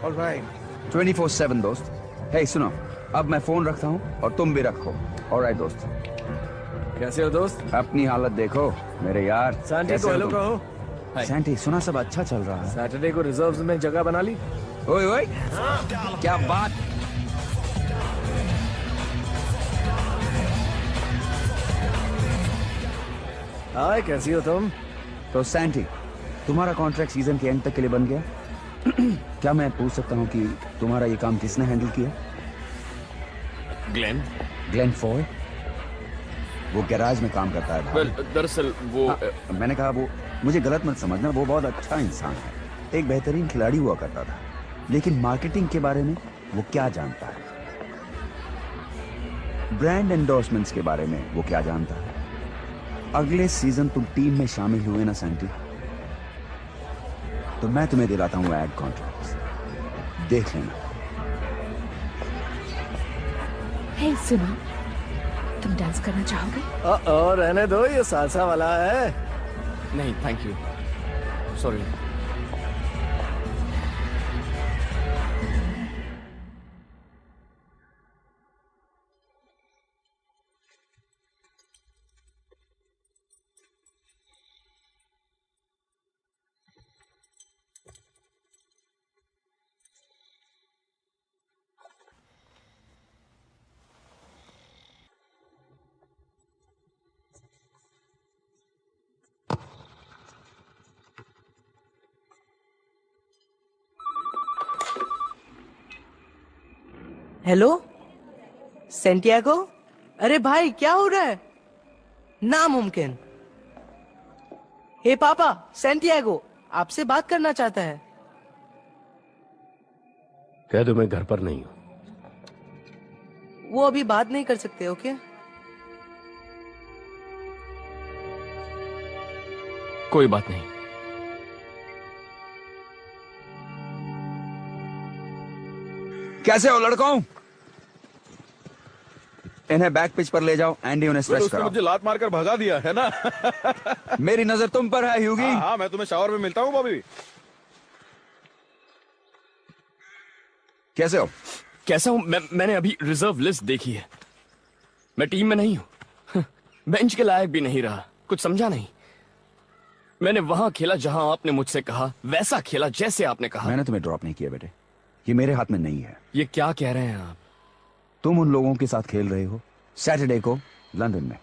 ऑलराइट। 24/7 दोस्त। हे सुनो, अब मैं फोन रखता हूँ और तुम भी रखो। ऑलराइट दोस्त। कैसे हो दोस्त? अपनी हालत देखो मेरे यार। सैंटी को हेलो कहो। सैंटी, सुना सब अच्छा चल रहा है। सैटरडे को रिजर्व्स में जगह बना ली? ओए ओए, क्या बात। हाय, कैसी हो तुम? तो सैंटी, तुम्हारा कॉन्ट्रैक्ट सीजन के एंड तक के लिए बन गया। क्या मैं पूछ सकता हूँ कि तुम्हारा ये काम किसने हैंडल किया? Glenn Foy. वो गैराज में काम करता है। दरअसल वो मैंने कहा वो, मुझे गलत मत समझना, वो बहुत अच्छा इंसान है, एक बेहतरीन खिलाड़ी हुआ करता था, लेकिन मार्केटिंग के बारे में वो क्या जानता है? ब्रांड एंडोर्समेंट्स के बारे में वो क्या जानता है? अगले सीजन तुम टीम में शामिल हुए ना सैंटी, तो मैं तुम्हें दिलाता हूं एड कॉन्ट्रैक्ट्स, देख लेना। हे सुनो, तुम डांस करना चाहोगे? रहने दो, ये सालसा वाला है। नहीं thank you, sorry. Hello Santiago, अरे भाई क्या हो रहा है? नामुमकिन। हे पापा, सेंटियागो आपसे बात करना चाहता है। कह दो मैं घर पर नहीं हूं। वो अभी बात नहीं कर सकते। ओके, कोई बात नहीं। कैसे हो लड़कों? इन्हें बैक पिच पर ले जाओ, एंडी उन्हें स्ट्रेच कराओ। मुझे लात मारकर भगा दिया है ना। मेरी नजर तुम पर है ह्यूगी। हाँ, मैं तुम्हें शावर में मिलता हूँ बॉबी। कैसे हो? कैसा हूं? मैंने अभी रिजर्व लिस्ट देखी है। मैं टीम में नहीं हूं, बेंच के लायक भी नहीं रहा। कुछ समझा नहीं। मैंने वहां खेला जहां आपने मुझसे कहा, वैसा खेला जैसे आपने कहा। मैंने तुम्हें ड्रॉप नहीं किया बेटे, ये मेरे हाथ में नहीं है। ये क्या कह रहे हैं आप? तुम उन लोगों के साथ खेल रहे हो सैटरडे को लंदन में।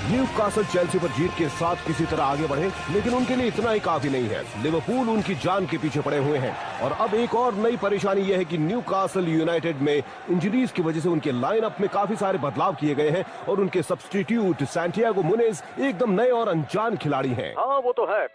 न्यूकासल चेल्सी पर जीत के साथ किसी तरह आगे बढ़े, लेकिन उनके लिए इतना ही काफी नहीं है। लिवरपूल उनकी जान के पीछे पड़े हुए हैं और अब एक और नई परेशानी यह है कि न्यूकासल यूनाइटेड में इंजरीज की वजह से उनके लाइनअप में काफी सारे बदलाव किए गए हैं और उनके सब्स्टिट्यूट सैंटियागो मुनेज एकदम नए और अनजान खिलाड़ी हैं। हाँ वो तो है।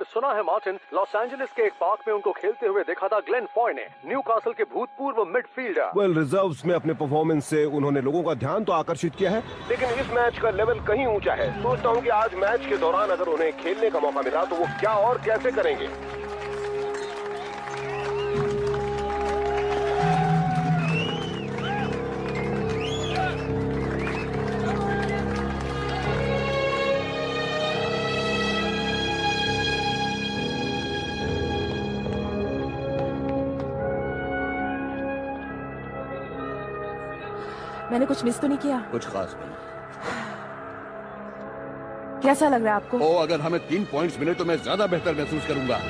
सुना है मार्टिन, लॉस एंजलिस के एक पार्क में उनको खेलते हुए देखा था ग्लेन फॉय ने, न्यूकासल के भूतपूर्व मिडफील्डर। वेल, रिजर्व्स में अपने परफॉर्मेंस से उन्होंने लोगों का ध्यान तो आकर्षित किया है, लेकिन इस मैच का लेवल कहीं ऊंचा है। सोचता हूँ कि आज मैच के दौरान अगर उन्हें खेलने का मौका मिला तो वो क्या और कैसे करेंगे। मैंने कुछ मिस तो नहीं किया? कुछ खास नहीं। कैसा लग रहा है आपको? अगर हमें 3 पॉइंट्स मिले तो मैं ज्यादा बेहतर महसूस करूंगा।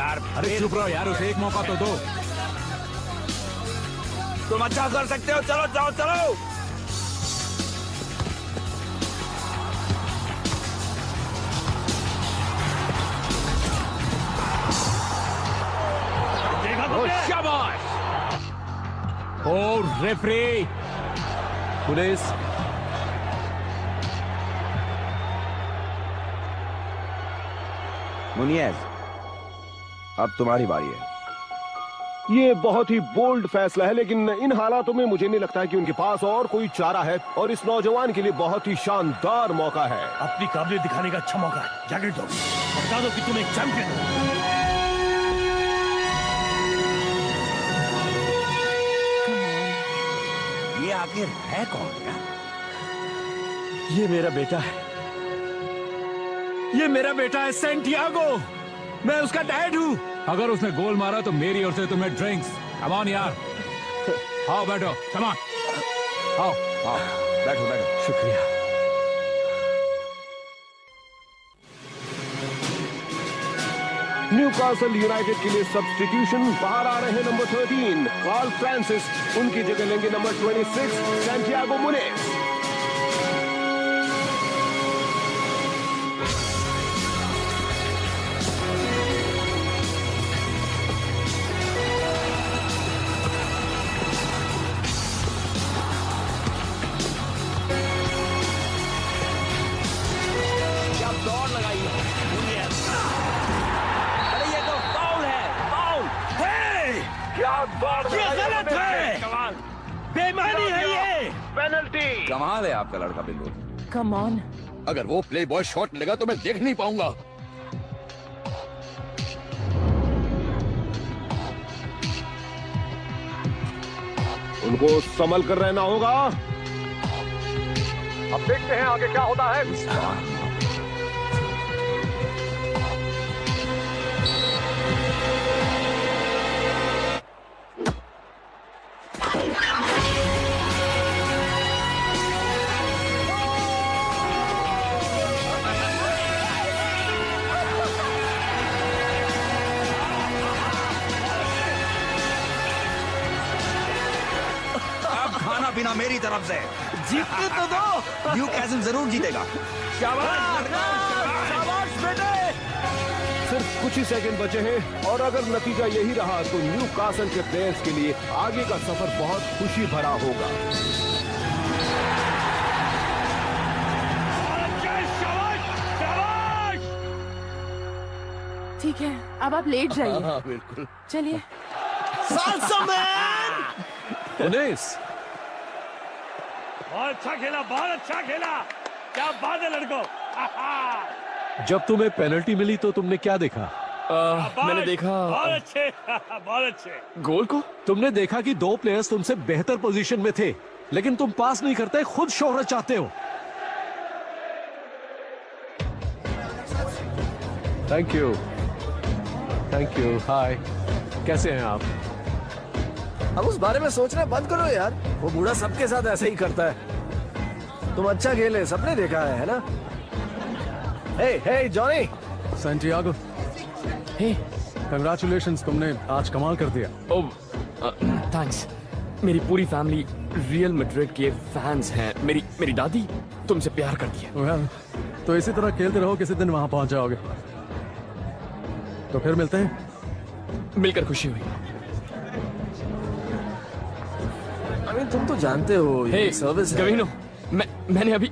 यार। अरे चुप रहो यार, उसे एक मौका तो दो। तुम अच्छा कर सकते हो, चलो जाओ चलो। शाबाश। ओ रेफरी, पुलिस। मुनियज, अब तुम्हारी बारी है। ये बहुत ही बोल्ड फैसला है, लेकिन इन हालातों में मुझे नहीं लगता कि उनके पास और कोई चारा है, और इस नौजवान के लिए बहुत ही शानदार मौका है। अपनी काबिलियत दिखाने का अच्छा मौका है। जैकेट दो, बता दो कि तुम एक चैंपियन हो। ये आखिर है कौन यार? ये मेरा बेटा है, ये मेरा बेटा है सैंटियागो। मैं उसका डैड हूँ। अगर उसने गोल मारा तो मेरी ओर से तुम्हें ड्रिंक्स। कम ऑन यार, आओ बैठो, कम ऑन, आओ आओ बैठो बैठो। शुक्रिया। न्यूकासल यूनाइटेड के लिए सब्स्टिट्यूशन बाहर आ रहे हैं नंबर 13 कार्ल फ्रांसिस, उनकी जगह लेंगे नंबर 26 सैंटियागो मुनेज। ये गलत है, बेईमानी है ये। पेनल्टी। कमाल है आपका लड़का बिल्लू। Come on. अगर वो प्ले बॉय शॉट लेगा तो मैं देख नहीं पाऊंगा। उनको संभल कर रहना होगा। अब देखते हैं आगे क्या होता है। बिना मेरी तरफ से जीतने तो दो। न्यूकासल जरूर जीतेगा। शाबाश बेटे। सिर्फ कुछ ही सेकंड बचे हैं, और अगर नतीजा यही रहा तो न्यूकासल के प्लेयर्स के लिए आगे का सफर बहुत खुशी भरा होगा। ठीक है, अब आप लेट जाइए। बिल्कुल। चलिए। पुलिस। बहुत अच्छा खेला, बहुत अच्छा खेला। क्या बात है लड़कों। जब तुम्हें पेनल्टी मिली तो तुमने क्या देखा? मैंने देखा बहुत अच्छे, बहुत अच्छे। गोल को तुमने देखा कि दो प्लेयर्स तुमसे बेहतर पोजीशन में थे, लेकिन तुम पास नहीं करते, खुद शोहरत चाहते हो। Thank you, thank you. Hi, कैसे हैं आप? अब उस बारे में सोचना बंद करो यार। वो बूढ़ा सबके साथ ऐसे ही करता है। तुम अच्छा खेले, सबने देखा है ना? हे हे जॉनी। सैंटियागो, हे कंग्रेचुलेशंस, तुमने आज कमाल कर दिया। ओह थैंक्स। मेरी पूरी फैमिली रियल मैड्रिड के फैंस हैं। मेरी दादी तुमसे प्यार करती है। well, तो इसी तरह खेलते रहो, किसी दिन वहां पहुंच जाओगे। तो फिर मिलते हैं। मिलकर खुशी हुई। तुम तो जानते हो ये सर्विस है। गवीनो, मैंने अभी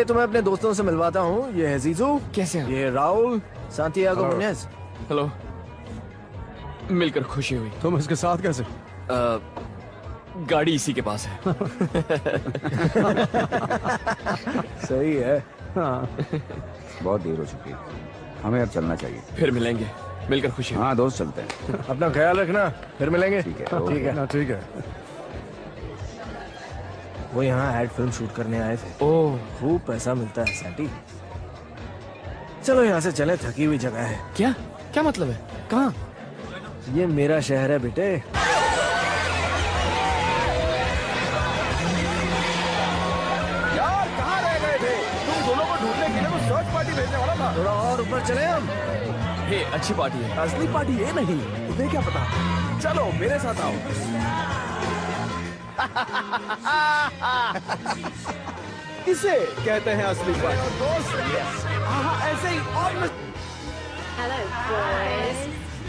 तुम्हें अपने दोस्तों से मिलवाता हूँ। ये है जीजू। कैसे हैं? ये राहुल, सांटियागो मुनेज। हेलो। मिलकर खुशी हुई। तुम इसके साथ कैसे? गाड़ी इसी के पास है। सही है। हाँ। बहुत देर हो चुकी है, हमें अब चलना चाहिए। फिर मिलेंगे, मिलकर खुशी। हाँ दोस्त, चलते हैं। अपना ख्याल रखना, फिर मिलेंगे। ठीक है, ठीक है ना, ठीक है। वो यहाँ एड फिल्म शूट करने आए थे। ओह, खूब पैसा मिलता है सैंटी। चलो यहाँ से चले, थकी हुई जगह है। क्या क्या मतलब है? कहाँ? ये मेरा शहर है बेटे। यार कहाँ रह गए थे तुम? दोनों को ढूंढने के लिए तो सर्च पार्टी भेजने वाला था। थोड़ा और ऊपर चले हम। हे, अच्छी पार्टी है। असली पार्टी ये नहीं, तुम्हें क्या पता? चलो मेरे साथ आओ। इसे कहते हैं असली पार्टी। हाँ, ऐसे ही। और Hello, boys.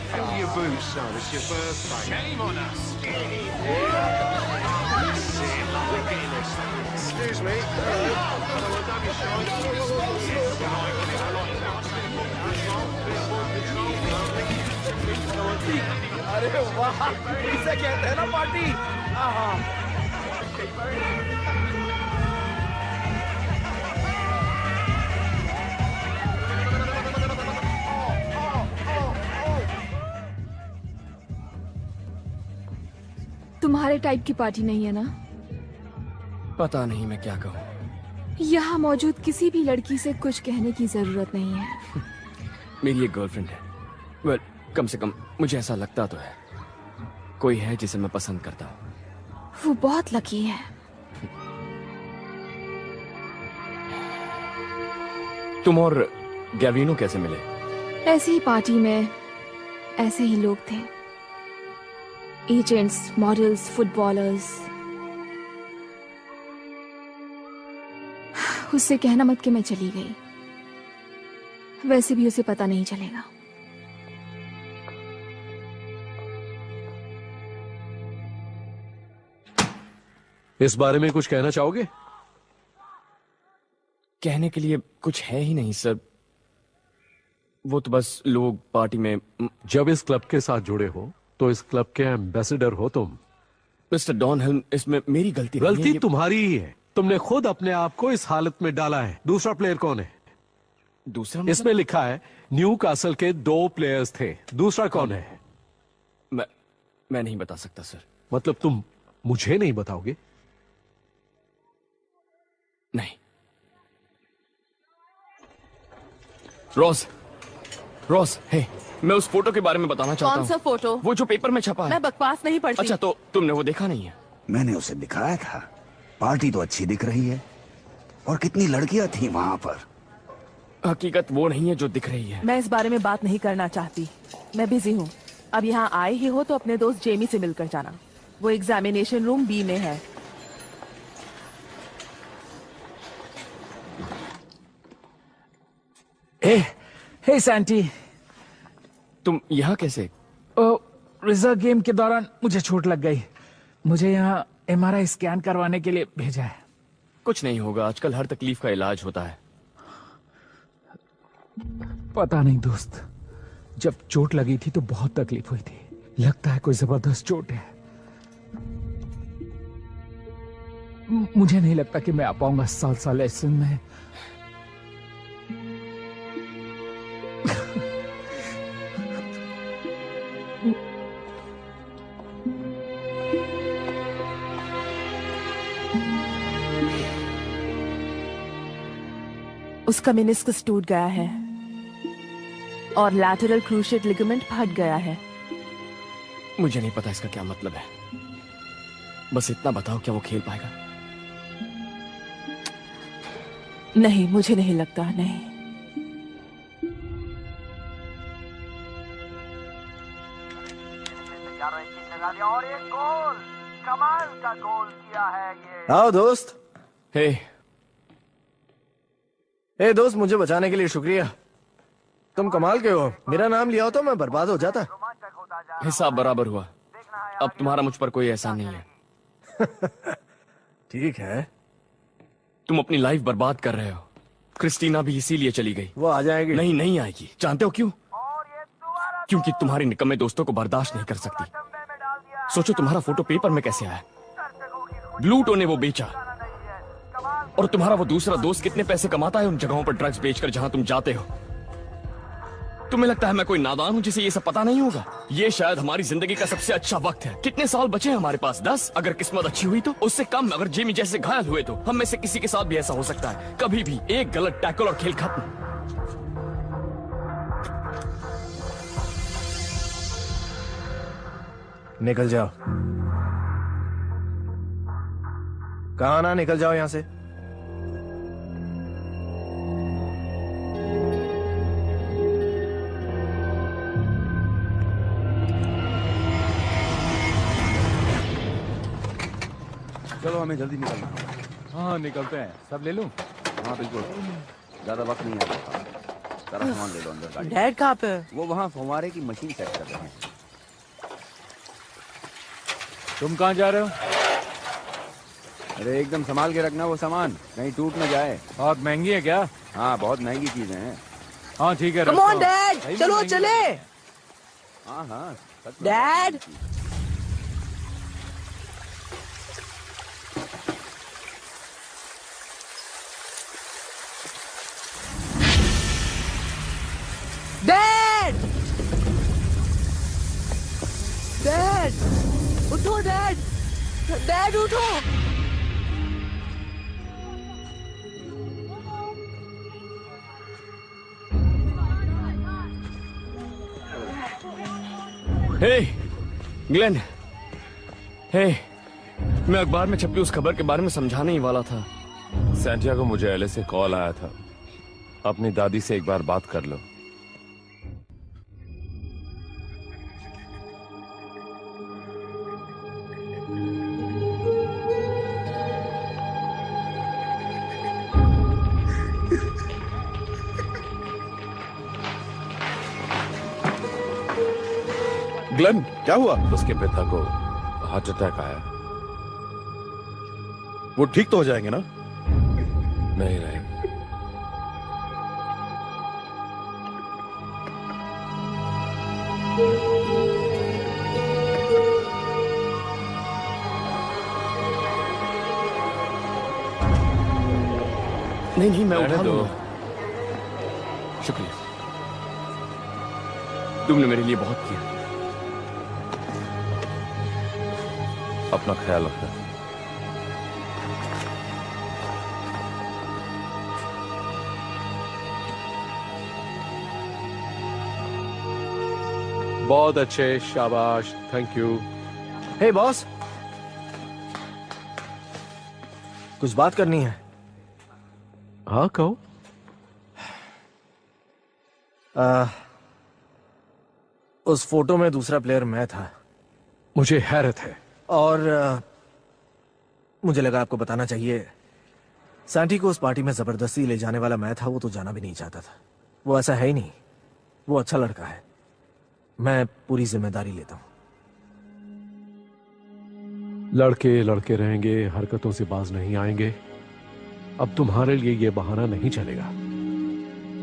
Fill your boots, son. It's your birthday. Shame on us. Excuse me. अरे वाह, इसे कहते हैं ना पार्टी। तुम्हारे टाइप की पार्टी नहीं है ना? पता नहीं मैं क्या कहूँ। यहाँ मौजूद किसी भी लड़की से कुछ कहने की जरूरत नहीं है। मेरी एक गर्लफ्रेंड है। वेल, कम से कम मुझे ऐसा लगता तो है। कोई है जिसे मैं पसंद करता हूँ। वो बहुत लकी है। तुम और गैविनो कैसे मिले? ऐसी ही पार्टी में ऐसे ही लोग थे। Agents, models, footballers. उससे कहना मत कि मैं चली गई। वैसे भी उसे पता नहीं चलेगा। इस बारे में कुछ कहना चाहोगे? कहने के लिए कुछ है ही नहीं सर। वो तो बस लोग पार्टी में। जब इस क्लब के साथ जुड़े हो तो इस क्लब के एम्बेसडर हो तुम। मिस्टर डॉनहिल, इसमें मेरी गलती नहीं है। गलती तुम्हारी ही है। तुमने खुद अपने आप को इस हालत में डाला है। दूसरा प्लेयर कौन है? दूसरा इसमें लिखा है न्यू कासल के 2 प्लेयर्स थे। दूसरा कौन है? मैं नहीं बता सकता सर। मतलब तुम मुझे नहीं बताओगे? नहीं। रोज, हे, मैं उस फोटो के बारे में बताना चाहता हूँ। कौन सा फोटो? वो जो पेपर में छपा है। मैं बकवास नहीं पढ़ती। अच्छा, तो तुमने वो देखा नहीं है? मैंने उसे दिखाया था। पार्टी तो अच्छी दिख रही है और कितनी लड़कियां थी वहां पर। हकीकत वो नहीं है जो दिख रही है। मैं इस बारे में बात नहीं करना चाहती। मैं बिजी हूँ। अब यहाँ आए ही हो तो अपने दोस्त जेमी से मिलकर जाना। वो एग्जामिनेशन रूम बी में है। हे सैंटी, तुम यहाँ कैसे? रिजर्व गेम के दौरान मुझे चोट लग गई। मुझे यहाँ MRI स्कैन करवाने के लिए भेजा है। कुछ नहीं होगा, आजकल हर तकलीफ का इलाज होता है। पता नहीं दोस्त, जब चोट लगी थी तो बहुत तकलीफ हुई थी। लगता है कोई जबरदस्त चोट है। मुझे नहीं लगता कि मैं आ पाऊंगा साल लेसन में। उसका मेनिस्कस टूट गया है और लैटरल क्रूशिएट लिगामेंट फट गया है। मुझे नहीं पता इसका क्या मतलब है। बस इतना बताओ, क्या वो खेल पाएगा? नहीं, मुझे नहीं लगता। नहीं। और एक गोल, कमाल का गोल किया है ये। आओ दोस्त। हे दोस्त, मुझे बचाने के लिए शुक्रिया। तुम कमाल के हो। मेरा नाम लिया हो तो मैं बर्बाद हो जाता। हिसाब बराबर हुआ। अब तुम्हारा मुझ पर कोई एहसान नहीं है। ठीक है। तुम अपनी लाइफ बर्बाद कर रहे हो। क्रिस्टीना भी इसीलिए चली गई। वो आ जाएगी। नहीं आएगी। जानते हो क्यों? क्योंकि तुम्हारे निकम्मे दोस्तों को बर्दाश्त नहीं कर सकती। सोचो, तुम्हारा फोटो पेपर में कैसे आया। ब्लूटो ने वो बेचा। और तुम्हारा वो दूसरा दोस्त कितने पैसे कमाता है उन जगहों पर ड्रग्स बेचकर जहां तुम जाते हो। तुम्हें लगता है मैं कोई नादान हूं जिसे ये सब पता नहीं होगा? ये शायद हमारी जिंदगी का सबसे अच्छा वक्त है। कितने साल बचे हैं हमारे पास? 10। अगर किस्मत अच्छी हुई तो उससे कम। अगर जेमी जैसे घायल हुए तो हम में से किसी के साथ भी ऐसा हो सकता है। कभी भी एक गलत टैकल और खेल खत्म। निकल जाओ। कहा ना, निकल जाओ यहां से। चलो हमें जल्दी निकलना होगा। हाँ निकलते हैं। सब ले लूं? हाँ बिल्कुल, ज्यादा वक्त नहीं है। सारा सामान ले लो अंदर गाड़ी। डैड कहाँ पे? वो वहाँ फव्वारे की मशीन सेट कर रहे हैं। तुम कहाँ जा रहे हो? अरे एकदम संभाल के रखना वो सामान, कहीं टूट न जाए। बहुत महंगी है क्या? हाँ बहुत महंगी चीजें हैं। हाँ ठीक है। कम ऑन डैड, चलो चले। हाँ हाँ डैड। डैड डैड उठो डैड, डैड उठो। हे ग्लेन, हे मैं अखबार में छपी उस खबर के बारे में समझाने ही वाला था। सैंटियागो, मुझे एले से कॉल आया था, अपनी दादी से एक बार बात कर लो। ग्लेन, क्या हुआ? उसके पिता को हार्ट अटैक आया। वो ठीक तो हो जाएंगे ना? नहीं नहीं, नहीं मैं रहने उठा दो। लूंगा। शुक्रिया, तुमने मेरे लिए बहुत किया। अपना ख्याल रखना। बहुत अच्छे, शाबाश, थैंक यू। हे बॉस, कुछ बात करनी है। हाँ कहो। उस फोटो में दूसरा प्लेयर मैं था। मुझे हैरत है। और मुझे लगा आपको बताना चाहिए। सैंटी को उस पार्टी में जबरदस्ती ले जाने वाला मैं था, वो तो जाना भी नहीं चाहता था। वो ऐसा है ही नहीं, वो अच्छा लड़का है। मैं पूरी जिम्मेदारी लेता हूं। लड़के लड़के रहेंगे, हरकतों से बाज नहीं आएंगे। अब तुम्हारे लिए ये बहाना नहीं चलेगा।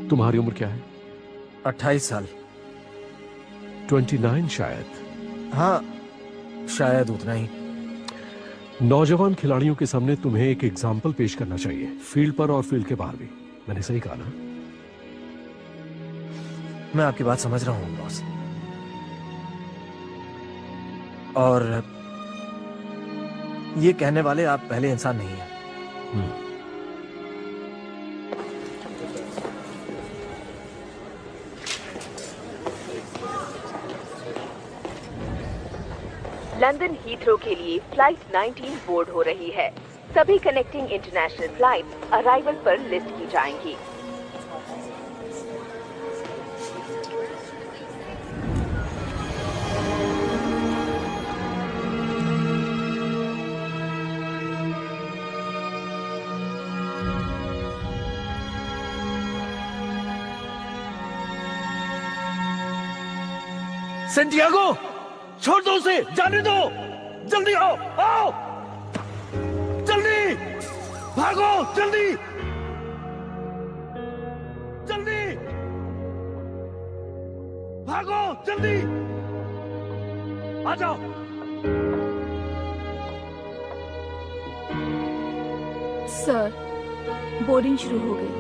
तुम्हारी उम्र क्या है? 28 साल। 29 शायद। हाँ शायद उतना ही। नौजवान खिलाड़ियों के सामने तुम्हें एक एग्जाम्पल पेश करना चाहिए, फील्ड पर और फील्ड के बाहर भी। मैंने सही कहा ना? मैं आपकी बात समझ रहा हूं बॉस, और ये कहने वाले आप पहले इंसान नहीं हैं। लंदन हीथ्रो के लिए फ्लाइट 19 बोर्ड हो रही है। सभी कनेक्टिंग इंटरनेशनल फ्लाइट्स अराइवल पर लिस्ट की जाएंगी। सैंटियागो, छोड़ दो उसे, जाने दो। जल्दी आओ, आओ जल्दी, भागो जल्दी जल्दी, भागो जल्दी, आ जाओ। सर, बोर्डिंग शुरू हो गई।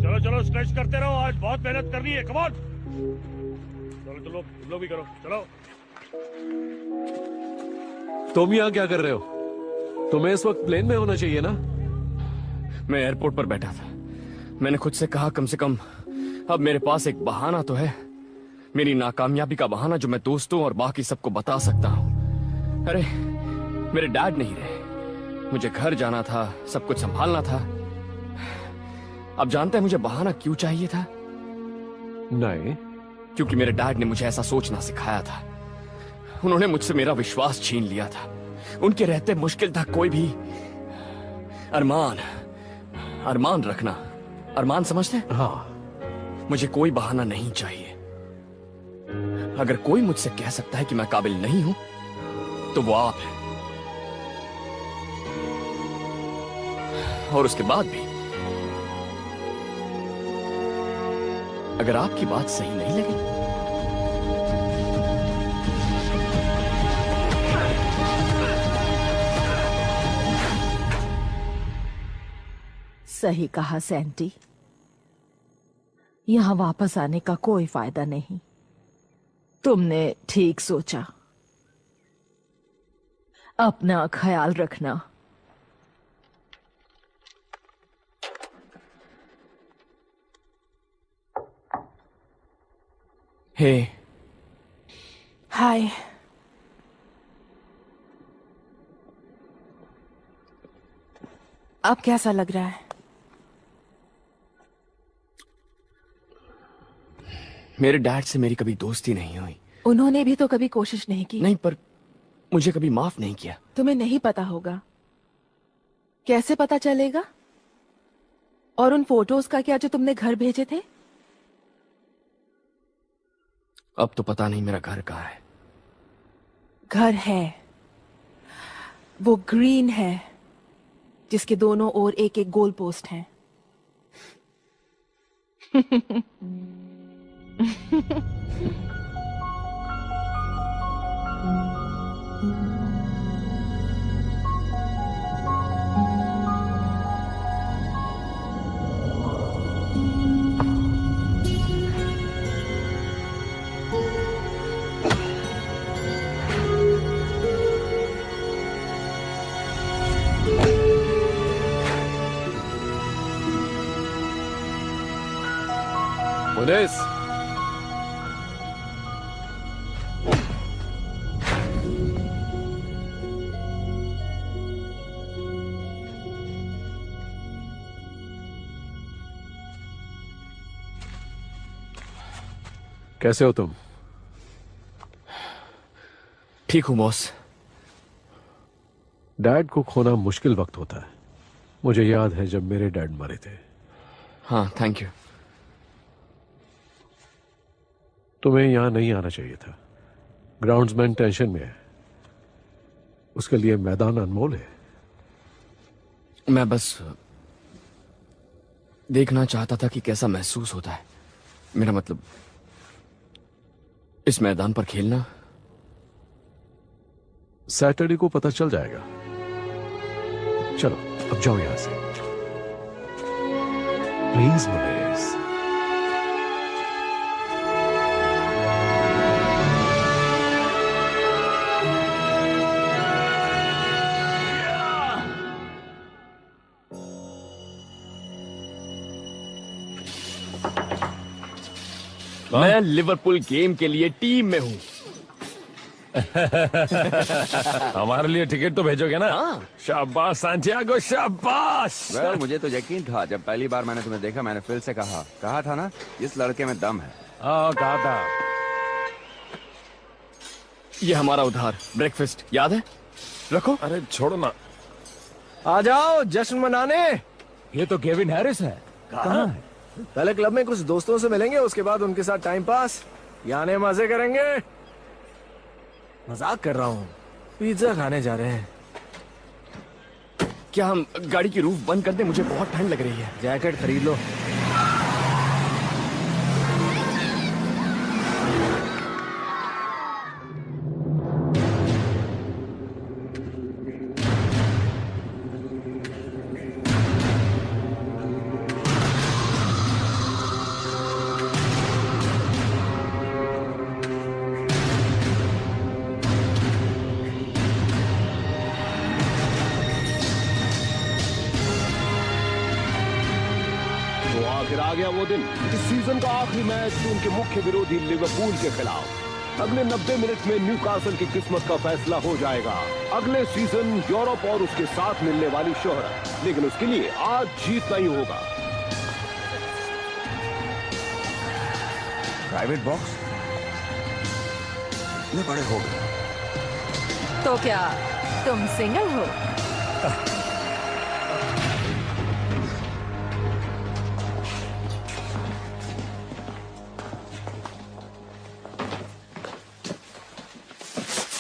चलो चलो स्ट्रेच करते रहो, आज बहुत मेहनत करनी है। कम ऑन, चलो चलो तुम लोग भी करो, चलो। तुम यहाँ क्या कर रहे हो? तुम्हें इस वक्त प्लेन में होना चाहिए ना? मैं एयरपोर्ट पर बैठा था। मैंने खुद से कहा कम से कम अब मेरे पास एक बहाना तो है, मेरी नाकामयाबी का बहाना जो मैं दोस्तों और बाकी सबको बता सकता हूँ। अरे मेरे डैड नहीं रहे, मुझे घर जाना था, सब कुछ संभालना था। अब जानते हैं मुझे बहाना क्यों चाहिए था? नहीं, क्योंकि मेरे डैड ने मुझे ऐसा सोचना सिखाया था। उन्होंने मुझसे मेरा विश्वास छीन लिया था। उनके रहते मुश्किल था कोई भी अरमान रखना। अरमान समझते हैं? हाँ। मुझे कोई बहाना नहीं चाहिए। अगर कोई मुझसे कह सकता है कि मैं काबिल नहीं हूं तो वो आप हैं। और उसके बाद भी अगर आपकी बात सही नहीं लगी सही कहा सैंटी, यहां वापस आने का कोई फायदा नहीं। तुमने ठीक सोचा। अपना ख्याल रखना। हे। हाय। अब कैसा लग रहा है? मेरे डैड से मेरी कभी दोस्ती नहीं हुई। उन्होंने भी तो कभी कोशिश नहीं की। नहीं, पर मुझे कभी माफ नहीं किया। तुम्हें नहीं पता होगा। कैसे पता चलेगा? और उन फोटोज का क्या जो तुमने घर भेजे थे? अब तो पता नहीं मेरा घर कहाँ है। घर है, वो ग्रीन है जिसके दोनों ओर एक एक गोल पोस्ट हैं। पुलिस, कैसे हो तुम? ठीक हूं बॉस। डैड को खोना मुश्किल वक्त होता है। मुझे याद है जब मेरे डैड मरे थे। हाँ, थैंक यू। तुम्हें यहां नहीं आना चाहिए था। ग्राउंड्समैन टेंशन में है, उसके लिए मैदान अनमोल है। मैं बस देखना चाहता था कि कैसा महसूस होता है। मेरा मतलब इस मैदान पर खेलना। सैटरडे को पता चल जाएगा। चलो अब जाओ यहां से प्लीज मनीष। मैं लिवरपूल गेम के लिए टीम में हूँ। हमारे लिए टिकट तो भेजोगे ना? शाबाश सांटियागो, शाबाश। वेल, मुझे तो यकीन था जब पहली बार मैंने तुम्हें देखा। मैंने फिल से कहा था ना, इस लड़के में दम है। कहा था। ये हमारा उधार ब्रेकफास्ट याद है? रखो। अरे छोड़ो ना। आ जाओ जश्न मनाने। ये तो केविन हैरिस है। कहाँ है? पहले क्लब में कुछ दोस्तों से मिलेंगे, उसके बाद उनके साथ टाइम पास, यानी मजे करेंगे। मजाक कर रहा हूँ। पिज्जा खाने जा रहे हैं। क्या हम गाड़ी की रूफ बंद कर दें? मुझे बहुत ठंड लग रही है। जैकेट खरीद लो। आ गया वो दिन, इस सीजन का आखिरी मैच उनके मुख्य विरोधी लिवरपूल के खिलाफ। अगले 90 मिनट में न्यूकासल की किस्मत का फैसला हो जाएगा। अगले सीजन यूरोप और उसके साथ मिलने वाली शोहरत, लेकिन उसके लिए आज जीतना ही होगा। प्राइवेट बॉक्स इतने बड़े हो गए, तो क्या तुम सिंगल हो?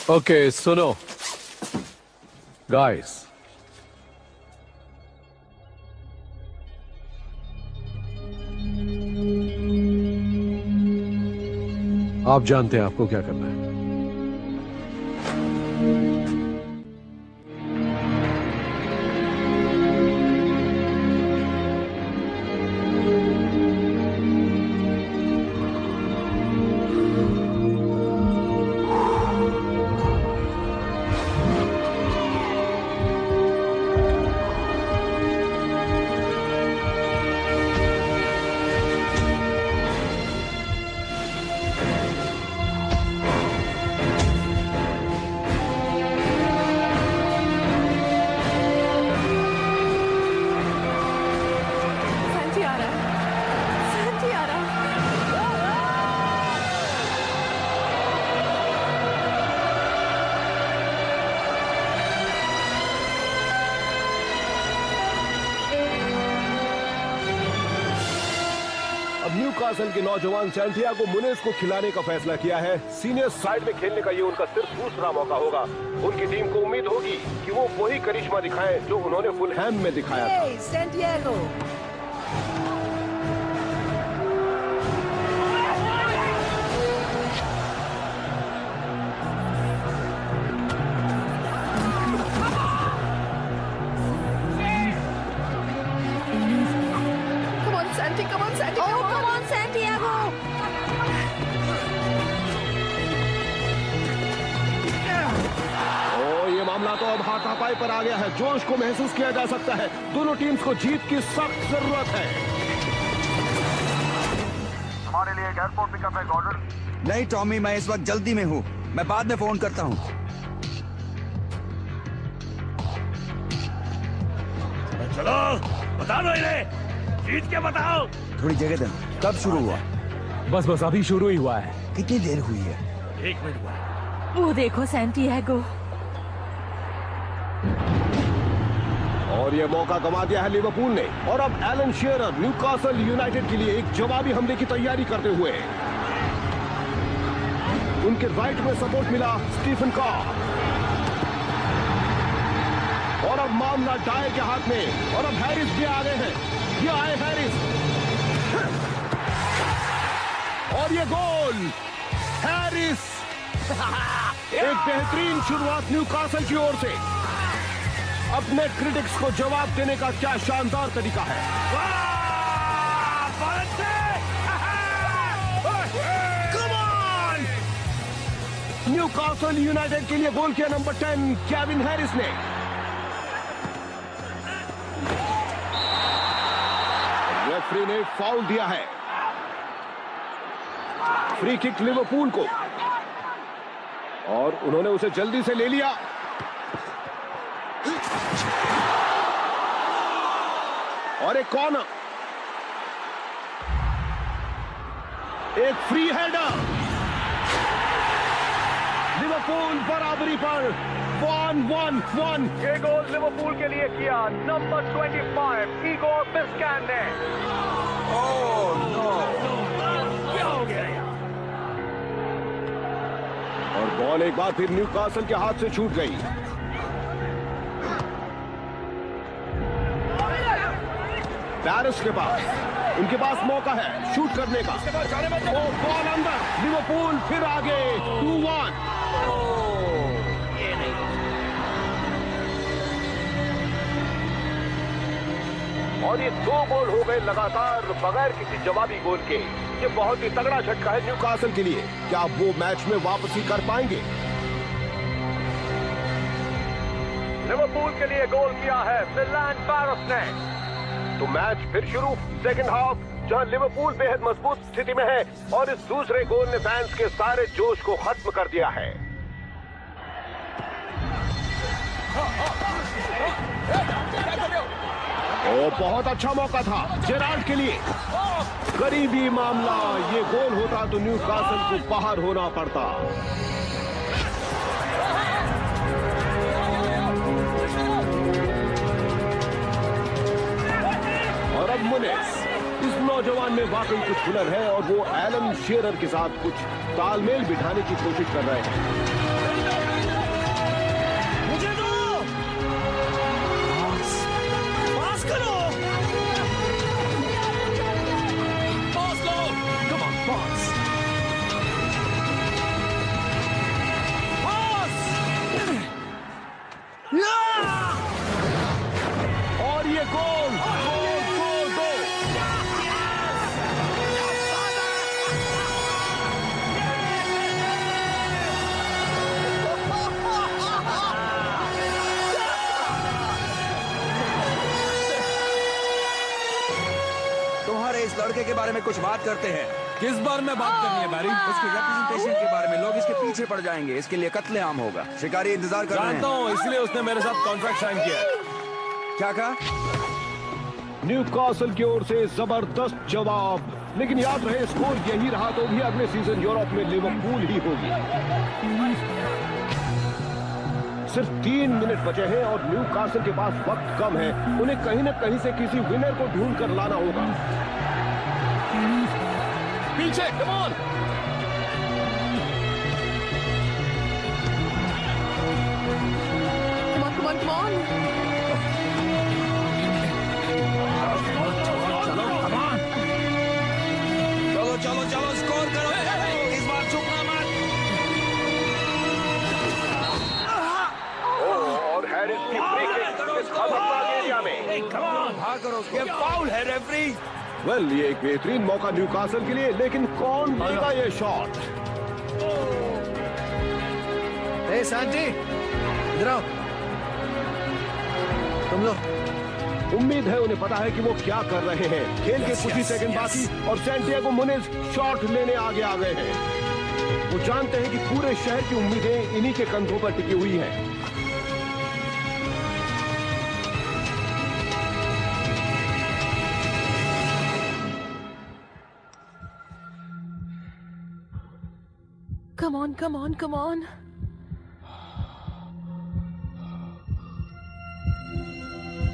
ओके सुनो गाइस, आप जानते हैं आपको क्या करना है। न्यूकासल के नौजवान सैंटियागो मुनेज को खिलाने का फैसला किया है। सीनियर साइड में खेलने का ये उनका सिर्फ दूसरा मौका होगा। उनकी टीम को उम्मीद होगी कि वो वही करिश्मा दिखाएं जो उन्होंने फुलहैम में दिखाया था। सैंटियागो, तो अब हाथापाई पर आ गया है। जोश को महसूस किया जा सकता है। दोनों टीम्स को जीत की सख्त जरूरत है। हमारे लिए एक एयरपोर्ट पिकअप है ऑर्डर। नहीं टॉमी, मैं इस वक्त जल्दी में हूँ, मैं बाद में फोन करता हूँ। चलो बता दो इन्हें, जीत के बताओ। थोड़ी जगह देना। कब शुरू हुआ? बस अभी शुरू ही हुआ है। कितनी देर हुई है? 1 मिनट हुआ। वो देखो सैंटियागो। और ये मौका गंवा दिया है लिवरपूल ने। और अब एलन शेरर न्यूकासल यूनाइटेड के लिए एक जवाबी हमले की तैयारी करते हुए। उनके राइट में सपोर्ट मिला स्टीफन कॉक। और अब मामला डाय के हाथ में। और अब हैरिस भी आ गए हैं। ये आए हैरिस। और ये गोल हैरिस। एक बेहतरीन शुरुआत न्यूकासल की ओर से। अपने क्रिटिक्स को जवाब देने का क्या शानदार तरीका है। Come on! न्यूकासल यूनाइटेड के लिए गोल किया नंबर 10 केविन हैरिस ने। रेफरी ने फाउल दिया है। फ्री किक लिवरपूल को, और उन्होंने उसे जल्दी से ले लिया। और एक कॉर्नर, एक फ्री हेडर। लिवरपूल बराबरी पर 1-1-1। ये गोल लिवरपूल के लिए किया नंबर 25 इगोर बिस्कैन ने। ओह नो, क्या हो गया यार? और बॉल एक बार फिर न्यूकासल के हाथ से छूट गई। पैरिस के पास, उनके पास मौका है शूट करने का। वो बॉल अंदर, लिवरपूल फिर आगे 2-1। और ये 2 गोल हो गए लगातार बगैर किसी जवाबी गोल के। ये बहुत ही तगड़ा झटका है न्यूकासल के लिए। क्या वो मैच में वापसी कर पाएंगे? लिवरपूल के लिए गोल किया है मिलान पैरिस ने। तो मैच फिर शुरू। सेकंड हाफ, जहां लिवरपूल बेहद मजबूत स्थिति में है और इस दूसरे गोल ने फैंस के सारे जोश को खत्म कर दिया है। ओ बहुत अच्छा मौका था जेराल्ड के लिए। करीबी मामला, ये गोल होता तो न्यूकासल को बाहर होना पड़ता। मुनेस। इस नौजवान में वाकई कुछ हुनर है और वो एलन शेरर के साथ कुछ तालमेल बिठाने की कोशिश कर रहे हैं। मुझे दो, पास करो, पास लो, कम ऑन पास, और ये गोल, गोल दो। तुम्हारे इस लड़के के बारे में कुछ बात करते हैं। किस बारे में बात करनी है बैरी? उसकी रेप्रेजेंटेशन के बारे में। लोग इसके पीछे पड़ जाएंगे, इसके लिए कत्लेआम होगा। शिकारी इंतजार कर रहे हैं। जानता हूँ, इसलिए उसने मेरे साथ कॉन्ट्रैक्ट साइन किया है। क्या कहा? न्यूकासल की ओर से जबरदस्त जवाब, लेकिन याद रहे स्कोर यही रहा तो भी अगले सीजन यूरोप में लिवरपूल ही होगी। सिर्फ 3 मिनट बचे हैं और न्यूकासल के पास वक्त कम है। उन्हें कहीं न कहीं से किसी विनर को ढूंढ कर लाना होगा। पीछे, come on. Come on, come on. चलो चलो चलो, स्कोर करो। इस बार चुकना मत। और हैरिस की फ्री किक इस खतरनाक एरिया में। हाँ करो, ये फाउल है रेफरी। वेल, ये एक बेहतरीन मौका न्यूकासल के लिए, लेकिन कौन लेगा ये शॉट? ए सांटी, इधर आओ। तुम लोग उम्मीद है उन्हें पता है कि वो क्या कर रहे हैं। खेल के कुछ ही सेकंड बाकी और सैंटियागो मुनेज शॉट लेने आगे आ गए हैं। वो जानते हैं कि पूरे शहर की उम्मीदें इन्हीं के कंधों पर टिकी हुई हैं। Come on, come on, come on.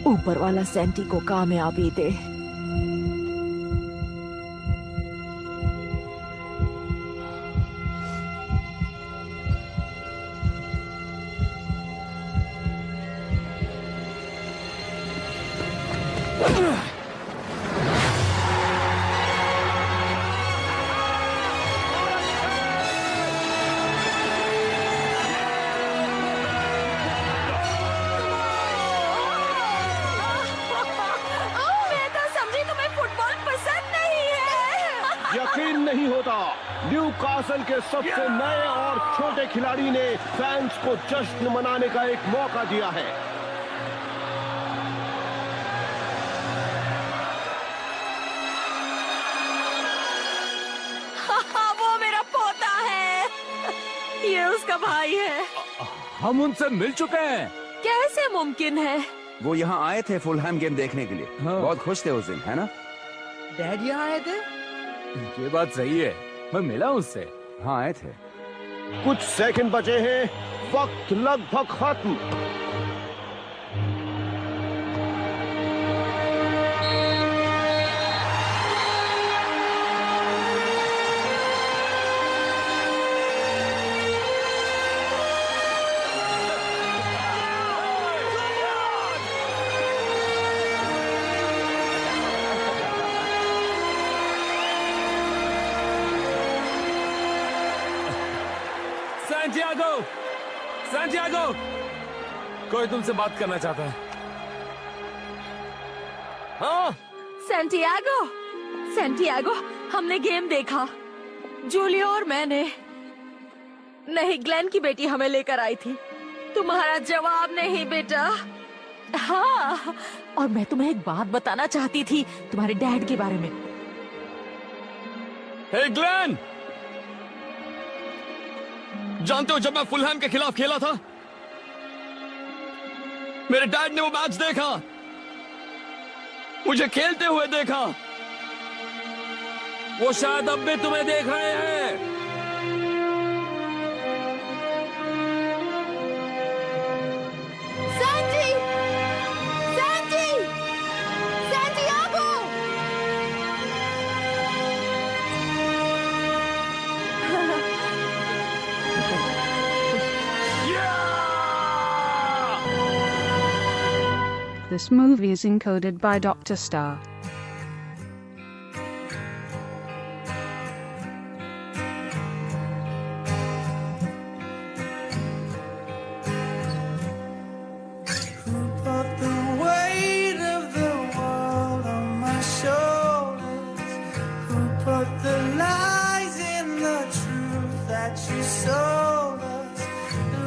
ऊपर वाला सैंटी को कामयाबी दे। यकीन नहीं होता, न्यूकासल के सबसे नए और छोटे खिलाड़ी ने फैंस को जश्न मनाने का एक मौका दिया है। वो मेरा पोता है। ये उसका भाई है। हम उनसे मिल चुके हैं। कैसे मुमकिन है? वो यहाँ आए थे फुलहैम गेम देखने के लिए। हाँ। बहुत खुश थे उस दिन, है ना? डैड यहाँ आए थे? ये बात सही है, मैं मिला उससे। हाँ, आए थे। कुछ सेकंड बचे हैं, वक्त लगभग खत्म। सैंटियागो, सैंटियागो, कोई तुमसे बात करना चाहता है। हाँ, सैंटियागो, सैंटियागो, हमने गेम देखा। जूलियो और मैंने। नहीं, ग्लेन की बेटी हमें लेकर आई थी। तुम्हारा जवाब नहीं बेटा। हाँ, और मैं तुम्हें एक बात बताना चाहती थी तुम्हारे डैड के बारे में। हे ग्लेन, जानते हो जब मैं फुलहैम के खिलाफ खेला था, मेरे डैड ने वो मैच देखा, मुझे खेलते हुए देखा। वो शायद अब भी तुम्हें देख रहे हैं। Senti! Senti! Santiago! This movie is encoded by Dr. Star. Put the weight of the world on my shoulders. Who put the lies in the truth that you sold us?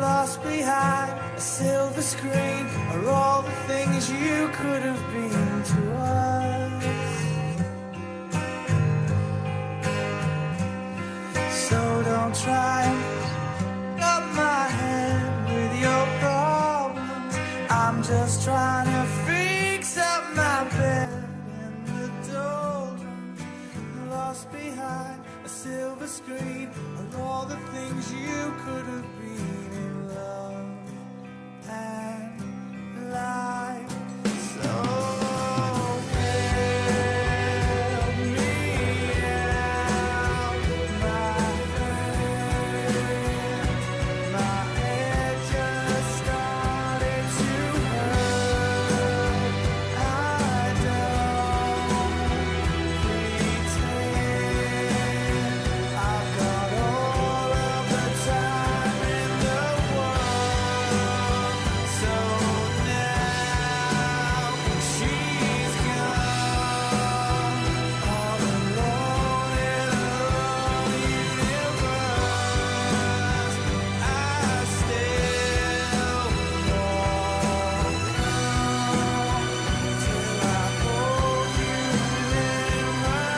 Lost behind a silver screen are all the things you could have been to us. So don't try and up my head with your problems. I'm just trying to fix up my bed in the doldrums. Lost behind a silver screen are all the things you could have been in love and life. So help me out, my friend. My head just started to hurt. I don't pretend I've got all of the time in the world. So now she's gone, all alone in her own universe. I still walk till I hold you in my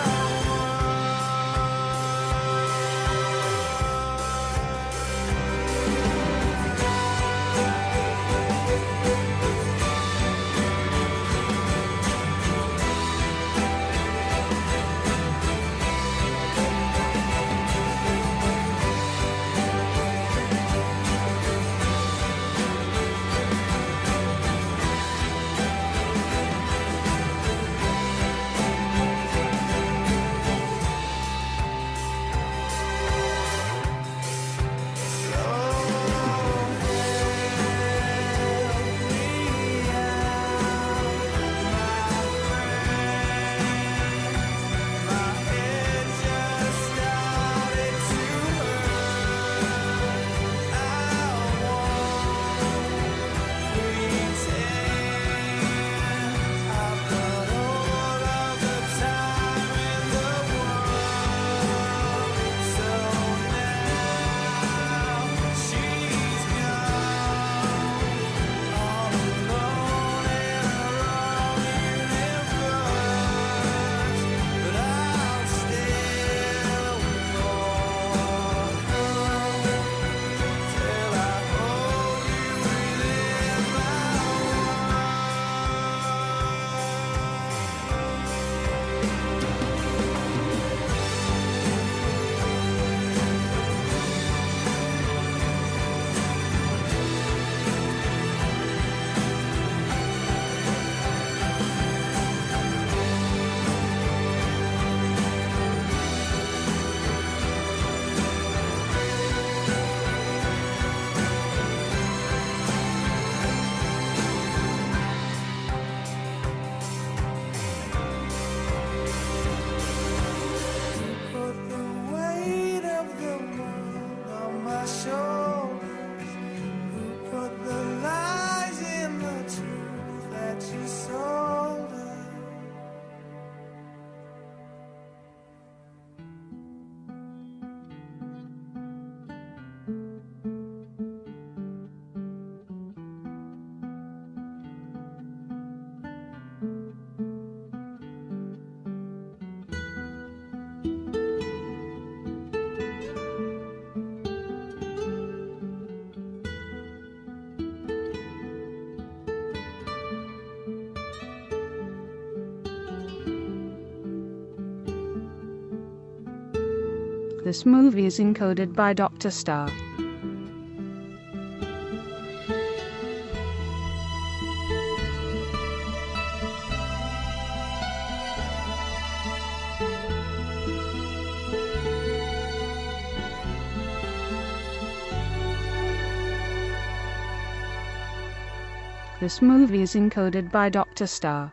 Put the weight of the world on my shoulders. Who put the lies in the truth that you sold us? This movie is encoded by Dr. Star. This movie is encoded by Dr. Star.